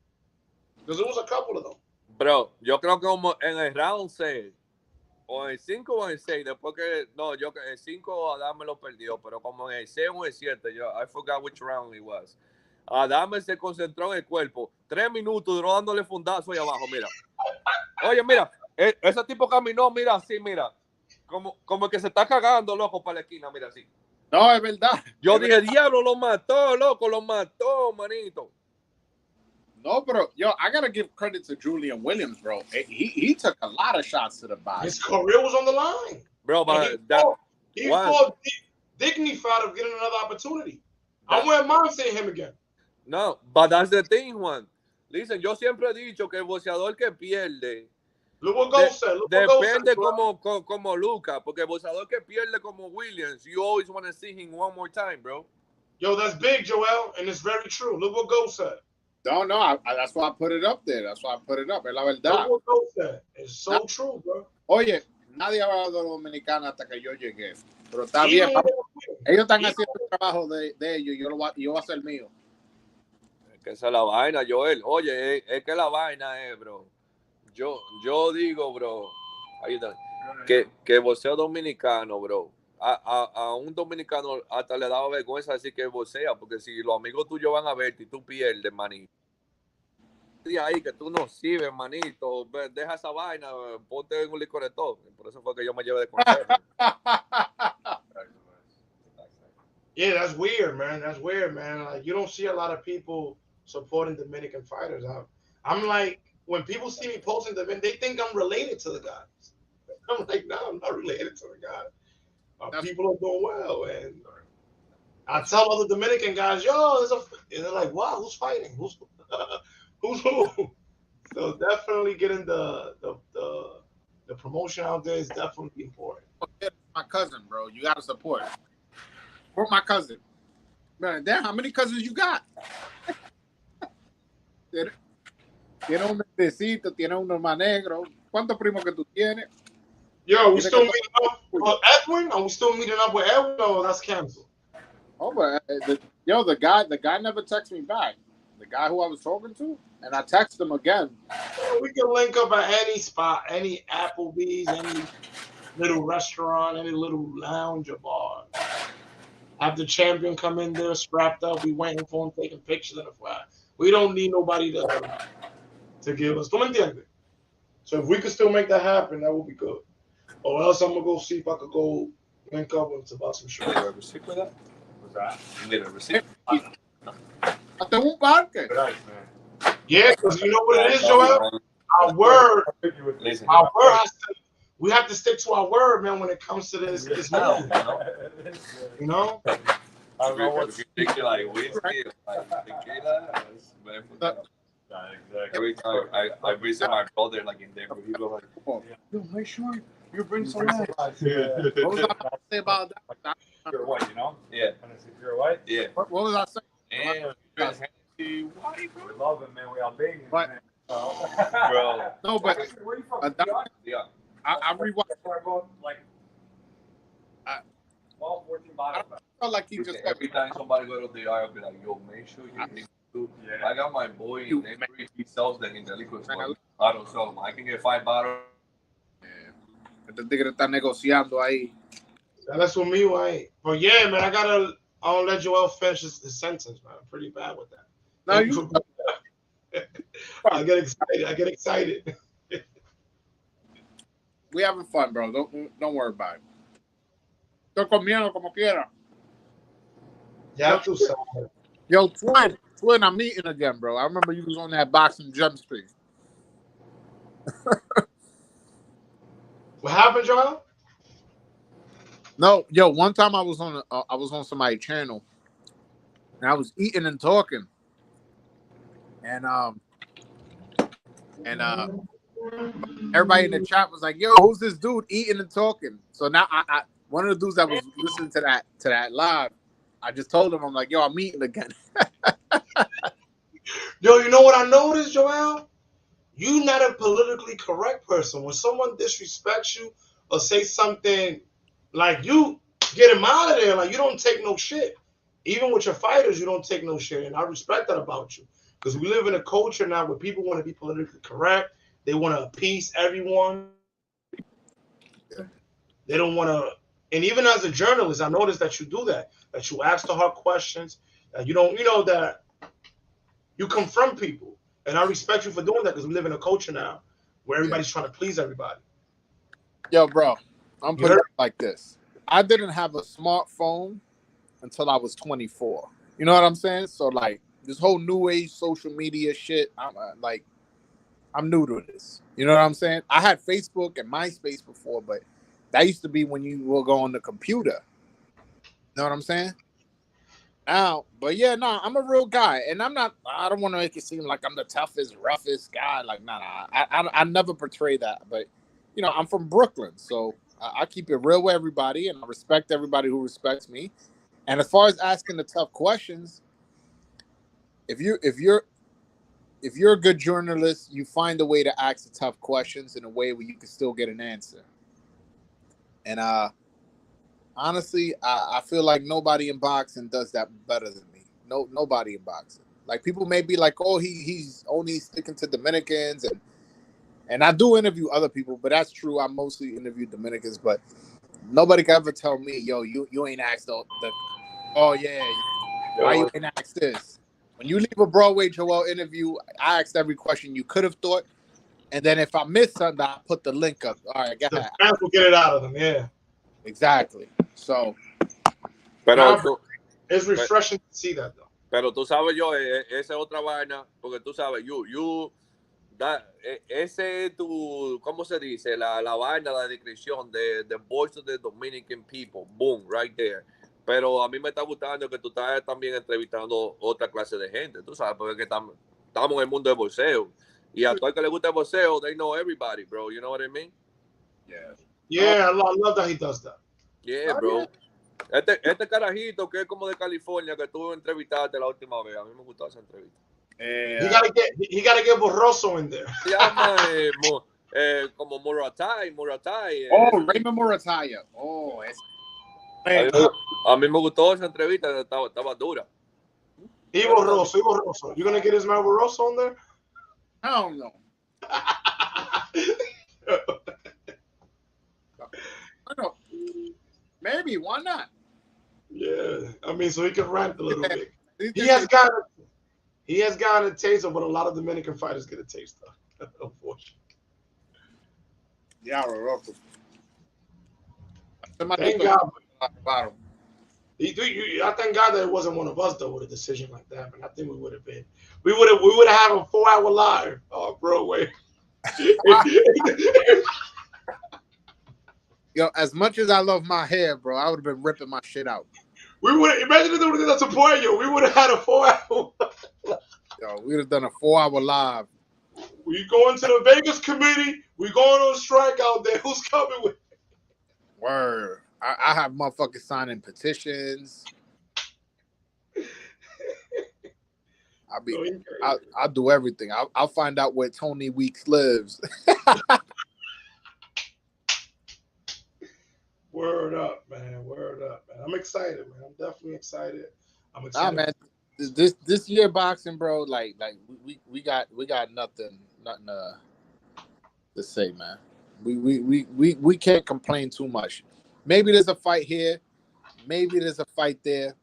because there was a couple of them. Bro, yo creo que como en el round 6, o en el 5 o en el 6, después que, no, yo que el 5 Adame lo perdió, pero como en el 6 o en el 7, I forgot which round it was. Adame se concentró en el cuerpo. 3 minutos duró dándole fundazo ahí abajo, mira. Oye, mira, ese tipo caminó, mira, así, mira. Como que se está cagando, loco, para la esquina, mira, así. No, es verdad. Yo dije, diablo, lo mató, loco, lo mató, manito. No, but yo, I gotta give credit to Julian Williams, bro. He took a lot of shots to the body. His career was on the line, bro. But he fought dignified of getting another opportunity. I wouldn't mind seeing him again. No, but that's the thing, Juan. Listen, yo siempre he dicho que el boxeador que pierde depende como Luca, porque el boxeador que pierde como Williams, you always want to see him one more time, bro. Yo, that's big, Joel, and it's very true. Look what Go said. No, that's why I put it up there. That's why I put it up. Es la verdad. Look what Go said. It's so true, bro. Oye, nadie ha hablado de los dominicanos hasta que yo llegué. Pero está bien. Ellos están haciendo el trabajo de ellos y yo voy a hacer el mío. Es que esa es la vaina, Joel. Oye, es que la vaina es, bro. Yo digo, bro, ahí está, que el boxeo dominicano, bro, a un dominicano hasta le da vergüenza decir que boxea, porque si los amigos tuyos van a verte y tú pierdes, manito. De ahí que tú no sirves, manito, deja esa vaina, ponte en un licor de todo. Por eso fue que yo me llevé de consejo. Yeah, that's weird, man. That's weird, man. Like, you don't see a lot of people supporting Dominican fighters. I'm like, when people see me posting them, they think I'm related to the guys. I'm like, no, I'm not related to the guys. People are doing well, and I tell other Dominican guys, yo, and they're like, wow, who's fighting? Who's who? So definitely getting the promotion out there is definitely important. My cousin, bro, you gotta support. Support my cousin. Man, damn, how many cousins you got? Tiene un necesito, tiene uno más negro. ¿Cuántos primos que tú tienes? Yo, we still meeting up with Edwin? Are we still meeting up with Edwin, or that's canceled? Oh, but the guy never texted me back. The guy who I was talking to, and I texted him again. We can link up at any spot, any Applebee's, any little restaurant, any little lounge or bar. Have the champion come in there strapped up. We waiting for him, taking pictures of the flag. We don't need nobody to give us. ¿Tú me entiendes? So if we could still make that happen, that would be good. Or else I'm gonna go see if I could go link up with about some shit. You need a receipt for that? What's that? You need a receipt? Hasta un parque. Yeah, because you know what it is, Joel? Our word has to. We have to stick to our word, man. When it comes to this movie, you know. I don't know what you think. Like whiskey, like tequila. Every time I visit my brother, like in Denver, he goes like, "Yo, make sure you bring some lights." What was I say about that? You're white, you know? Yeah. You're white? Yeah. What was I saying? Damn. We love it, man. We are big. But, bro. No, but where you from? Yeah. I rewatched. Like 12, 14 bottles. I felt like he just Every time somebody go to the aisle, I'll be like, "Yo, make sure you bring two." I got my boy in every he sells them in the liquor store. I don't sell them. I can get 5 bottles. Este tigre está negociando ahí. That's what me, right? But yeah, man, I'll let Joel finish his sentence, man. I'm pretty bad with that. No, you. I get excited. We having fun, bro. Don't worry about it. Estoy comiendo como quiera. Yeah, too sad. Yo, Twin, I'm eating again, bro. I remember you was on that boxing Jump Street. What happened, Joel? No, yo, one time I was on somebody's channel, and I was eating and talking, and everybody in the chat was like, "Yo, who's this dude eating and talking?" So now I one of the dudes that was listening to that live, I just told him, I'm like, "Yo, I'm eating again." Yo, you know what I noticed, Joel? You're not a politically correct person. When someone disrespects you or say something, like, you get him out of there. Like, you don't take no shit. Even with your fighters, you don't take no shit. And I respect that about you. Because we live in a culture now where people want to be politically correct. They want to appease everyone. They don't want to. And even as a journalist, I noticed that you do that. That you ask the hard questions. That you don't, that you confront people. And I respect you for doing that because we live in a culture now where everybody's trying to please everybody. Yo, bro, I'm putting it like this. I didn't have a smartphone until I was 24. You know what I'm saying? So, like, this whole new age social media shit. I'm new to this. You know what I'm saying? I had Facebook and MySpace before, but that used to be when you will go on the computer. You know what I'm saying? Now, but yeah, no, I'm a real guy, and I don't want to make it seem like I'm the toughest, roughest guy. Like, nah, I never portray that. But you know, I'm from Brooklyn, so I keep it real with everybody, and I respect everybody who respects me. And as far as asking the tough questions, if you're a good journalist, you find a way to ask the tough questions in a way where you can still get an answer. And honestly, I feel like nobody in boxing does that better than me. Nobody in boxing. Like, people may be like, oh, he's only sticking to Dominicans, and I do interview other people, but that's true. I mostly interview Dominicans, but nobody can ever tell me, yo, you ain't asked the oh yeah, why you ain't asked this? When you leave a Broadway Joel interview, I asked every question you could have thought, and then if I miss something, I put the link up. All right, go ahead. The fans will get it out of them, yeah. Exactly. So, Pero it's refreshing to see that, though. Pero tú sabes, yo, esa es otra vaina, porque tú sabes, ese es tu, ¿cómo se dice? La vaina, la descripción de the voice of the Dominican people, boom, right there. Pero a mí me está gustando que tú estás también entrevistando otra clase de gente, tú sabes, porque estamos en el mundo del boxeo. Y a todo el que le gusta el boxeo, they know everybody, bro. You know what I mean? Yeah, I love that he does that. Yeah, bro. Este carajito que es como de California, que tú entrevistaste la última vez, a mí me gustó esa entrevista. He gotta get Borroso in there. Se llama como Muratai. Oh, Raymond Murataya. Oh, a mí me gustó esa entrevista, estaba dura. Y Borroso. You gonna get his man Borroso in there? Hell no. Maybe, why not? Yeah, I mean, so he can rant a little bit. He has gotten a taste of what a lot of Dominican fighters get a taste of, unfortunately. Yeah, we're Thank God. I thank God that it wasn't one of us though with a decision like that, man. I think we would have been. We would have had a 4-hour live on Broadway. Yo, as much as I love my hair, bro, I would have been ripping my shit out. We would imagine if they would have done that support you. We would have had a 4-hour. Yo, we would have done a 4-hour live. We going to the Vegas committee. We going on strike out there. Who's coming with? Word. I have motherfuckers signing petitions. I'll do everything. I'll find out where Tony Weeks lives. Word up, man. I'm excited, man. I'm definitely excited. I'm excited. Nah, man. This year boxing, bro. Like we got nothing to say, man. We can't complain too much. Maybe there's a fight here, maybe there's a fight there,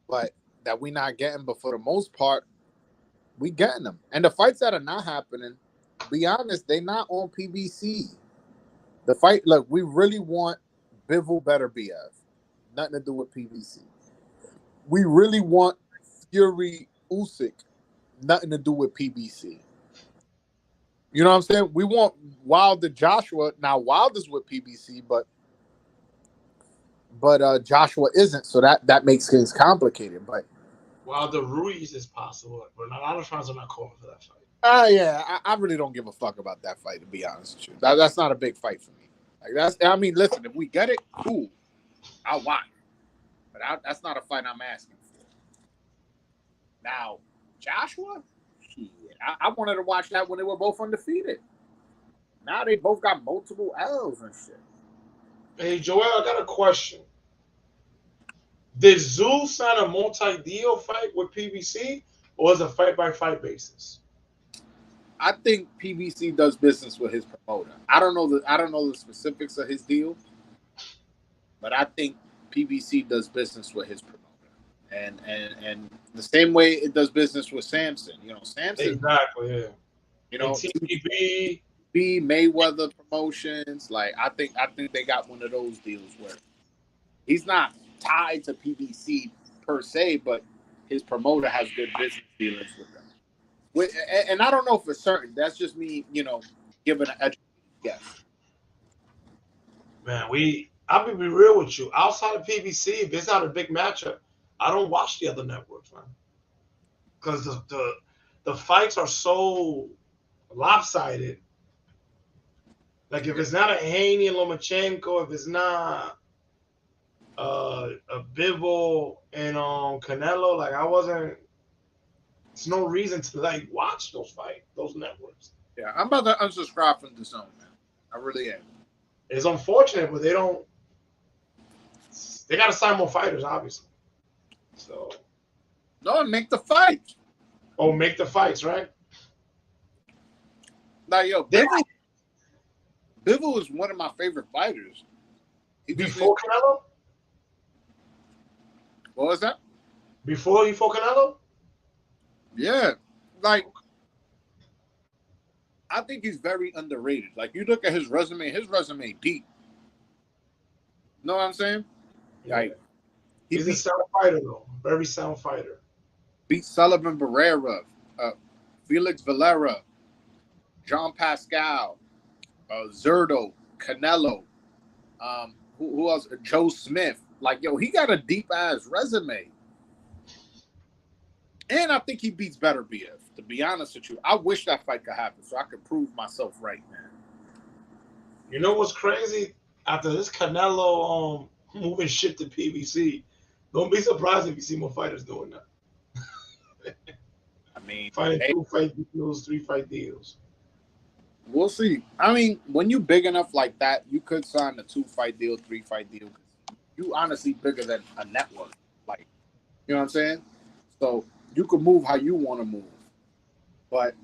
but that we not getting. But for the most part, we getting them. And the fights that are not happening, be honest, they not on PBC. The fight, look, we really want Bivol Beterbiev. Nothing to do with PBC. We really want Fury Usyk. Nothing to do with PBC. You know what I'm saying? We want Wilder Joshua. Now Wilder's with PBC, but Joshua isn't, so that makes things complicated. But Wilder Ruiz is possible, but a lot of fans are not calling for that fight. Yeah, I really don't give a fuck about that fight, to be honest with you. That's not a big fight for me. Listen, if we get it, cool, I'll watch. But that's not a fight I'm asking for. Now, Joshua, shit, I wanted to watch that when they were both undefeated. Now they both got multiple L's and shit. Hey, Joel, I got a question. Did Zoo sign a multi-deal fight with PBC, or is it a fight-by-fight basis? I think PBC does business with his promoter. I don't know the specifics of his deal, but I think PBC does business with his promoter, and the same way it does business with Samson. You know, Samson. Exactly. Yeah. You know, TPB, Mayweather Promotions. Like I think they got one of those deals where he's not tied to PBC per se, but his promoter has good business dealings with them. And I don't know for certain. That's just me, giving an educated guess. Man, I'll be real with you. Outside of PBC, if it's not a big matchup, I don't watch the other networks, man. Because the fights are so lopsided. Like if it's not a Haney and Lomachenko, if it's not a Bivol and Canelo, like I wasn't. There's no reason to like watch those networks. Yeah, I'm about to unsubscribe from the zone, man. I really am. It's unfortunate, but they don't. They got to sign more fighters, obviously. So. No, make the fights. Oh, make the fights, right? Now, Bivol is one of my favorite fighters. Before Canelo? What was that? Before he fought Canelo? Yeah. Like, I think he's very underrated. Like, you look at his resume deep. Know what I'm saying? Yeah. Like, he's a sound fighter, though. Very sound fighter. Beat Sullivan Barrera, Felix Valera, John Pascal, Zerdo, Canelo, who else? Joe Smith. Like, he got a deep ass resume. And I think he beats Better BF. To be honest with you, I wish that fight could happen so I could prove myself right, man. You know what's crazy? After this Canelo moving shit to PBC, don't be surprised if you see more fighters doing that. I mean, fighting 2 fight deals, 3 fight deals. We'll see. I mean, when you big enough like that, you could sign a 2 fight deal, 3 fight deal. You honestly bigger than a network. Like, you know what I'm saying? So you can move how you want to move. But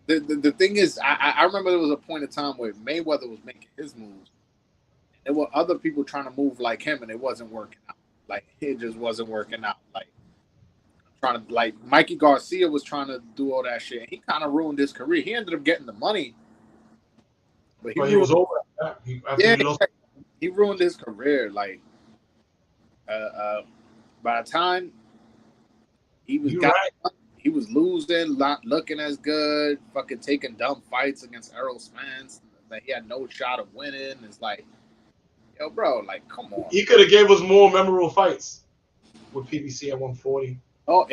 the thing is, I remember there was a point in time where Mayweather was making his moves. There were other people trying to move like him, and it wasn't working out. Like, it just wasn't working out. Like Mikey Garcia was trying to do all that shit. He kind of ruined his career. He ended up getting the money, but he was over. He ruined his career. Like, by the time he was losing, not looking as good, fucking taking dumb fights against Errol Spence that he had no shot of winning. It's like, yo, bro, like, come on. He could have gave us more memorable fights with PBC at 140. Oh,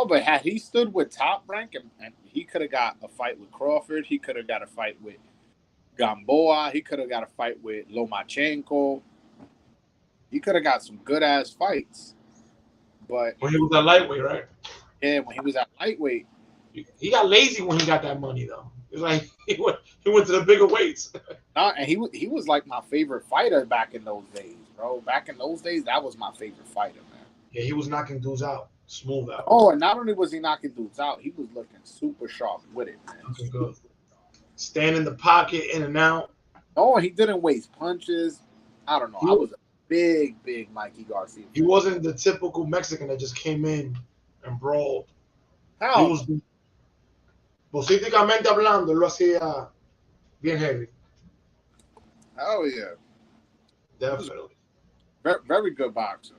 but had he stood with Top Rank and he could have got a fight with Crawford, he could have got a fight with Gamboa, he could have got a fight with Lomachenko. He could have got some good ass fights. But when he was at lightweight, right? Yeah, when he was at lightweight. He got lazy when he got that money though. It's like he went to the bigger weights. And he was like my favorite fighter back in those days, bro. Back in those days, that was my favorite fighter, man. Yeah, he was knocking dudes out, smooth out. Oh, and not only was he knocking dudes out, he was looking super sharp with it, man. Looking good. Stand in the pocket, in and out. Oh, he didn't waste punches. I don't know. I was a big Mikey Garcia fan. He wasn't the typical Mexican that just came in and brawled. Hell. He was políticamente hablando, lo hacía bien heavy. Oh yeah. Definitely. Very, very good boxer.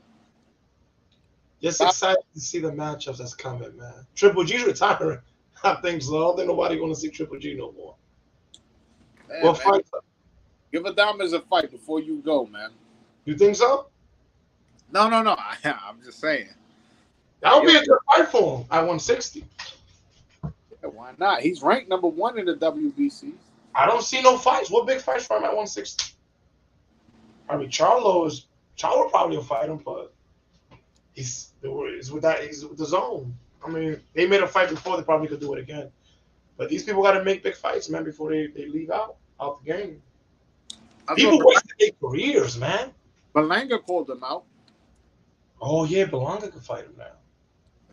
Just excited to see the matchups that's coming, man. Triple G's retiring. I think so. I don't think nobody going to see Triple G no more. Man, what fight? Give Adames a fight before you go, man. You think so? No. I'm just saying. That would be a good fight for him at 160. Yeah, why not? He's ranked number 1 in the WBC. I don't see no fights. What big fights for him at 160? I mean, Charlo probably will fight him, but he's with the zone. I mean, they made a fight before. They probably could do it again. But these people got to make big fights, man, before they leave out the game. People wasted their careers, man. Berlanga called them out. Oh, yeah, Berlanga could fight him now.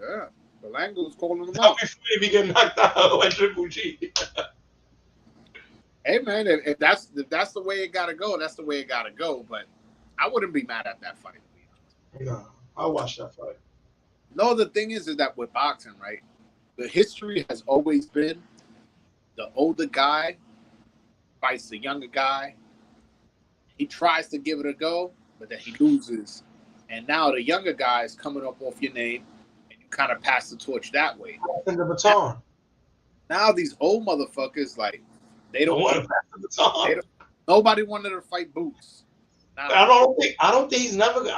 Yeah, Berlanga was calling them out. Before he be getting knocked out like Triple G. Hey, man, if that's the way it got to go, that's the way it got to go. But I wouldn't be mad at that fight. No, I'll watch that fight. No, the thing is that with boxing, right, the history has always been the older guy fights the younger guy. He tries to give it a go, but then he loses and now the younger guys coming up off your name, and you kind of pass the torch that way. And the baton. Now these old motherfuckers, like, they don't want to pass the baton. Nobody wanted to fight Boots. I don't think none of the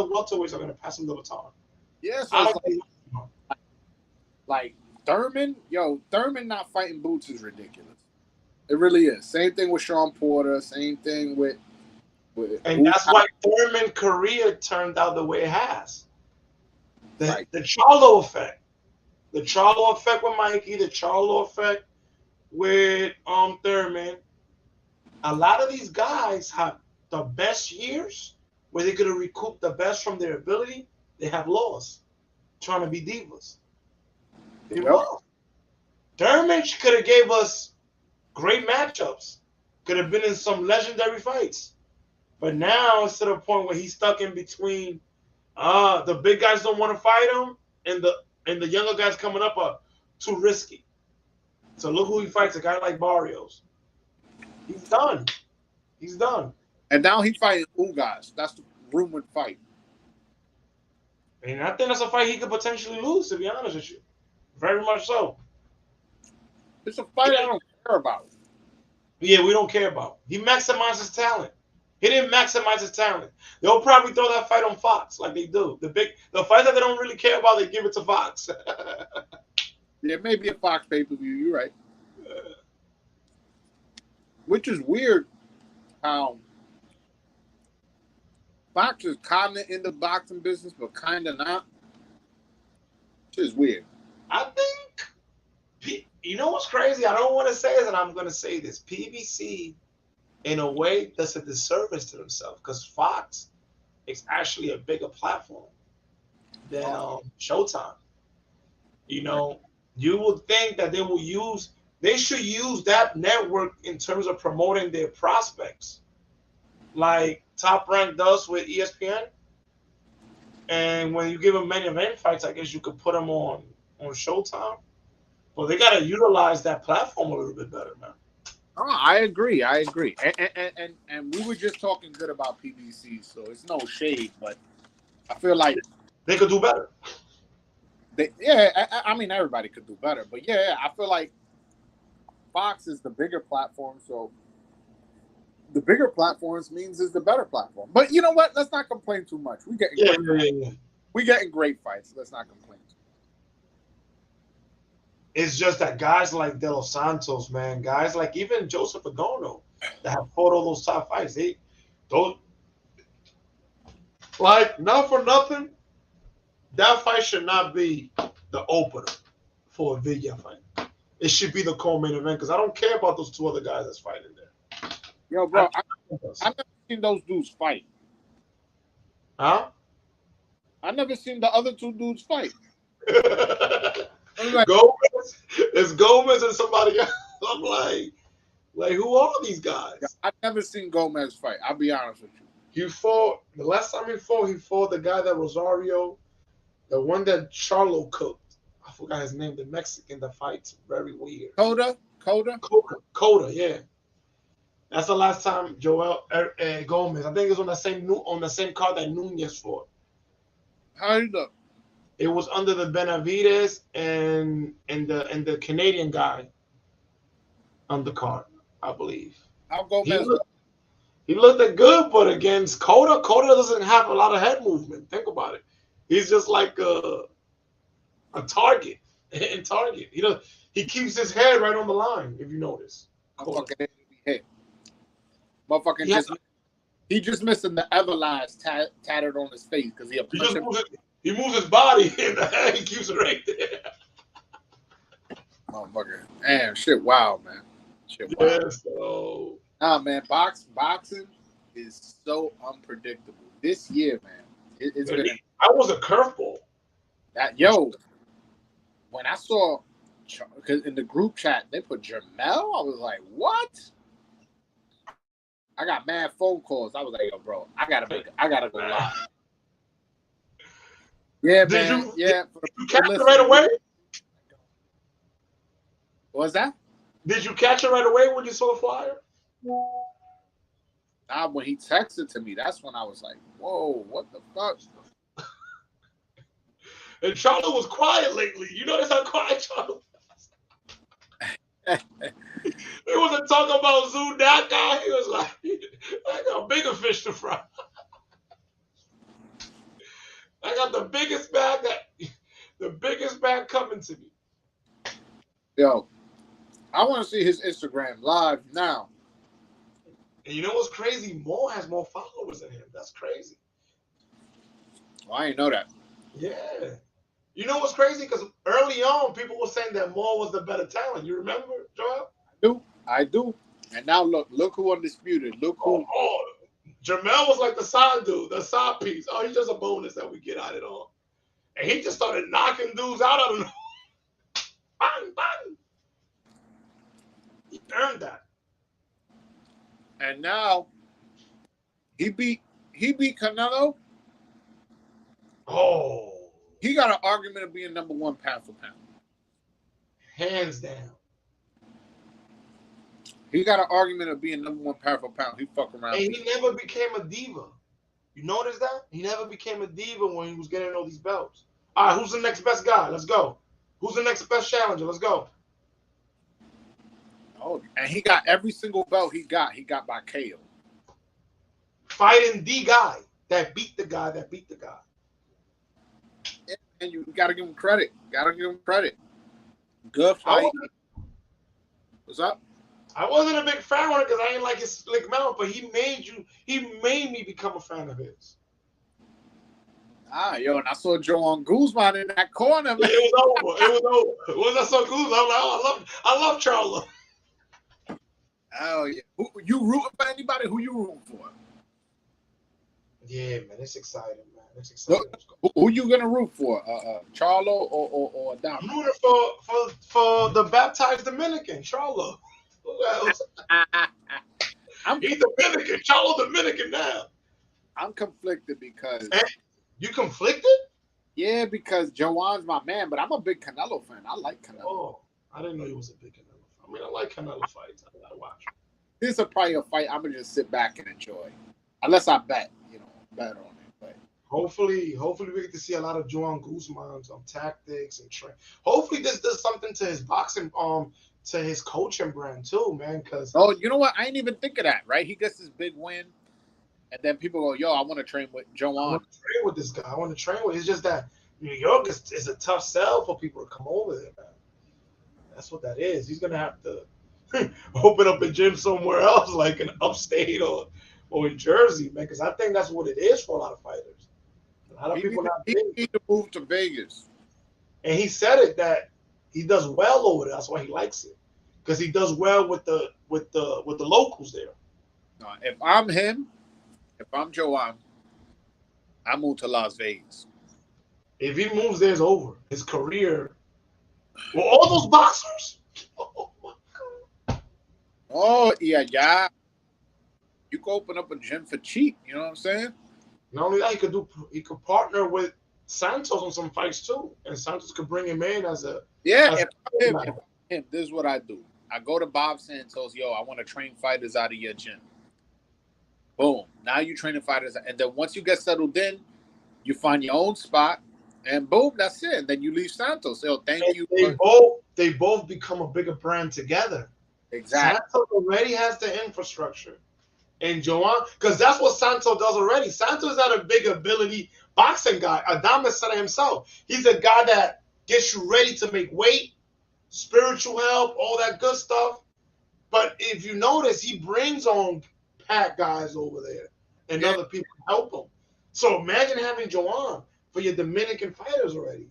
welterweights are gonna pass him the baton. Yes, yeah, so like Thurman not fighting Boots is ridiculous. It really is. Same thing with Sean Porter. Same thing with and that's why Thurman's career turned out the way it has. The Charlo effect. The Charlo effect with Mikey, the Charlo effect with Thurman. A lot of these guys have the best years where they're going to recoup the best from their ability. They have lost trying to be divas. They lost. Thurman could have gave us great matchups. Could have been in some legendary fights. But now it's to the point where he's stuck in between the big guys don't want to fight him and the younger guys coming up are too risky. So look who he fights, a guy like Barrios. He's done. He's done. And now he's fighting Ugas. That's the rumored fight. And I think that's a fight he could potentially lose, to be honest with you. Very much so. It's a fight I don't care about. Yeah, we don't care about. He maximized his talent. He didn't maximize his talent. They'll probably throw that fight on Fox like they do. The fights that they don't really care about, they give it to Fox. Yeah, maybe a Fox pay-per-view. You're right. Which is weird how Fox is kind of in the boxing business, but kind of not. Which is weird. I think, you know what's crazy? I don't want to say this, and I'm going to say this. PBC, in a way, does a disservice to themselves because Fox is actually a bigger platform than Showtime. You know, you would think that they should use that network in terms of promoting their prospects, like Top Rank does with ESPN. And when you give them main event fights, I guess you could put them on Showtime. Well, they got to utilize that platform a little bit better, man. Oh, I agree. And we were just talking good about PBC, so it's no shade, but I feel like they could do better. I mean, everybody could do better, but yeah, I feel like Fox is the bigger platform, so the bigger platforms means is the better platform. But you know what? Let's not complain too much. We getting great fights. Let's not complain. It's just that guys like De Los Santos, man, guys like even Joseph Adorno that have fought all those top fights, they don't like not for nothing. That fight should not be the opener for a Villa fight. It should be the co-main event because I don't care about those two other guys that's fighting there. Yo, bro, I've never seen those dudes fight. Huh? I never seen the other two dudes fight. Like, it's Gomez and somebody else. I'm like, who are these guys? I've never seen Gomez fight. I'll be honest with you. He fought the last time he fought the guy that Rosario, the one that Charlo cooked. I forgot his name. The Mexican that fights very weird. Coda, yeah. That's the last time Joel Gomez. I think it was on the same card that Nunez fought. How you look? It was under the Benavides and the Canadian guy on the card, I believe. How Gomez? He looked good, but against Coda doesn't have a lot of head movement. Think about it. He's just like a target. He keeps his head right on the line. If you notice, he just missing the Everlast tattered on his face because he moves his body and he keeps it right there. Motherfucker. Damn, shit, wow, man. Shit, wow. Yeah, so... Nah, man, boxing is so unpredictable. This year, man, it's been... I was a curveball. When I saw... Because in the group chat, they put Jermell, I was like, what? I got mad phone calls. I was like, yo, bro, I gotta go live. Yeah, man. Did you catch it right away? What was that? Did you catch it right away when you saw the flyer? Now, when he texted to me, that's when I was like, whoa, what the fuck? And Charlo was quiet lately. You notice how quiet Charlo was? He wasn't talking about Zoo that guy. He was like, I got bigger fish to fry. I got the biggest bag coming to me. Yo, I want to see his Instagram live now. And you know what's crazy? Mo has more followers than him. That's crazy. Well, I didn't know that. Yeah. You know what's crazy? Because early on, people were saying that Mo was the better talent. You remember, Joel? I do. And now look who undisputed. Look who. Oh, Jermell was like the side dude, the side piece. Oh, he's just a bonus that we get out of it all. And he just started knocking dudes out of them. Bang, bang. He earned that. And now he beat Canelo. Oh. He got an argument of being number one pound for pound. Hands down. He got an argument of being number one pound for pound. He fuck around. And he never became a diva. You notice that? He never became a diva when he was getting all these belts. All right, who's the next best guy? Let's go. Who's the next best challenger? Let's go. Oh, and he got every single belt he got by KO. Fighting the guy that beat the guy that beat the guy. And you got to give him credit. Good fight. What's up? I wasn't a big fan of it because I didn't like his slick mouth, but he made me become a fan of his. Yo, and I saw Joan Guzman in that corner, man. It was over. Once I saw Guzman, I was like, I love Charlo. Oh yeah. You rooting for anybody? Who you rooting for? Yeah, man, it's exciting, man. It's exciting. Who you gonna root for? Charlo or Adama? I'm rooting for the baptized Dominican, Charlo. Who else? He's Dominican. Charlo Dominican now. I'm conflicted because you conflicted? Yeah, because Joan's my man, but I'm a big Canelo fan. I like Canelo. Oh, I didn't know he was a big Canelo fan. I mean, I like Canelo fights. I watch. This is probably a fight I'm gonna just sit back and enjoy, unless I bet on it. But hopefully we get to see a lot of Joan Guzman's tactics and train. Hopefully this does something to his boxing to his coaching brand too, man. Because you know what? I ain't even think of that. Right? He gets this big win, and then people go, "Yo, I want to train with Joan. I want to train with this guy. I want to train with." It's just that New York is a tough sell for people to come over there, man. That's what that is. He's gonna have to open up a gym somewhere else, like in upstate or in Jersey, man. Because I think that's what it is for a lot of fighters. A lot of people need to move to Vegas. And he said it that he does well over there. That's why he likes it, because he does well with the locals there. If I'm him, if I'm Joan, I move to Las Vegas. If he moves there, it's over. His career. Well, all those boxers. Oh my God. Oh yeah. You could open up a gym for cheap. You know what I'm saying? Not only that, he could partner with Santos on some fights too, and Santos could bring him in as a if this is what I do. I go to Bob Santos. Yo, I want to train fighters out of your gym. Boom. Now you training fighters, and then once you get settled in, you find your own spot, and boom, that's it. Then you leave Santos. So thank you. They both become a bigger brand together. Exactly. Santos already has the infrastructure. And Joan, because that's what Santos does already. Santos is not a big ability boxing guy. Adames said it himself. He's a guy that gets you ready to make weight, spiritual help, all that good stuff. But if you notice, he brings on pack guys over there and other people help him. So imagine having Joan for your Dominican fighters already.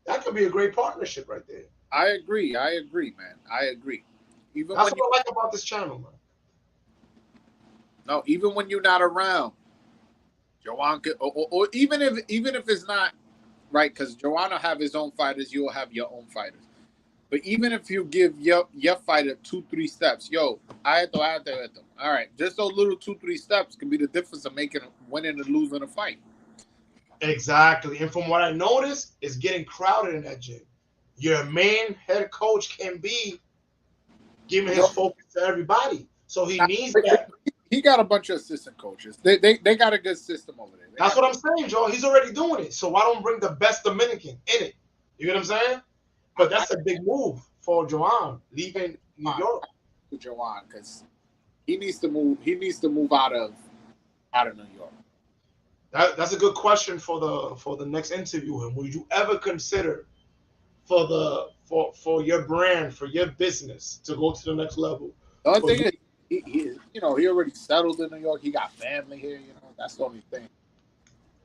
That could be a great partnership right there. I agree, man. I agree. That's what I like about this channel, man. No, even when you're not around, Joan could, or even if it's not right, because Joan will have his own fighters, you'll have your own fighters. But even if you give your fighter 2-3 steps, yo, I esto. All right, just those little 2-3 steps can be the difference of winning and losing a fight. Exactly, and from what I noticed, it's getting crowded in that gym. Your main head coach can be giving his focus to everybody, so he needs that. he got a bunch of assistant coaches. They got a good system over there. That's what I'm saying, Joe. He's already doing it. So why don't bring the best Dominican in it? You get what I'm saying? But that's a big move for Joanne leaving New York. For Joanne, because he needs to move. He needs to move out of New York. That's a good question for the next interview. Him, would you ever consider for your brand, for your business to go to the next level? The other thing is, he already settled in New York. He got family here. That's the only thing.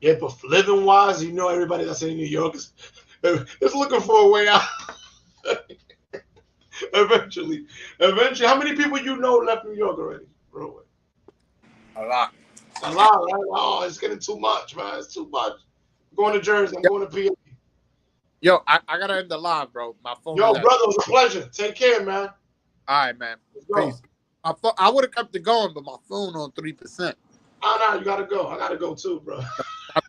Yeah, but living wise, everybody that's in New York is looking for a way out. Eventually, how many people left New York already, bro? A lot, right? Oh, it's getting too much, man. It's too much. I'm going to Jersey. I'm going to PA. Yo, I gotta end the live, bro. My phone. Yo, brother, it was a pleasure. Take care, man. All right, man. Peace. I would have kept it going, but my phone on 3%. Oh, no, you gotta go. I gotta go too, bro.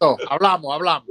Hablamos.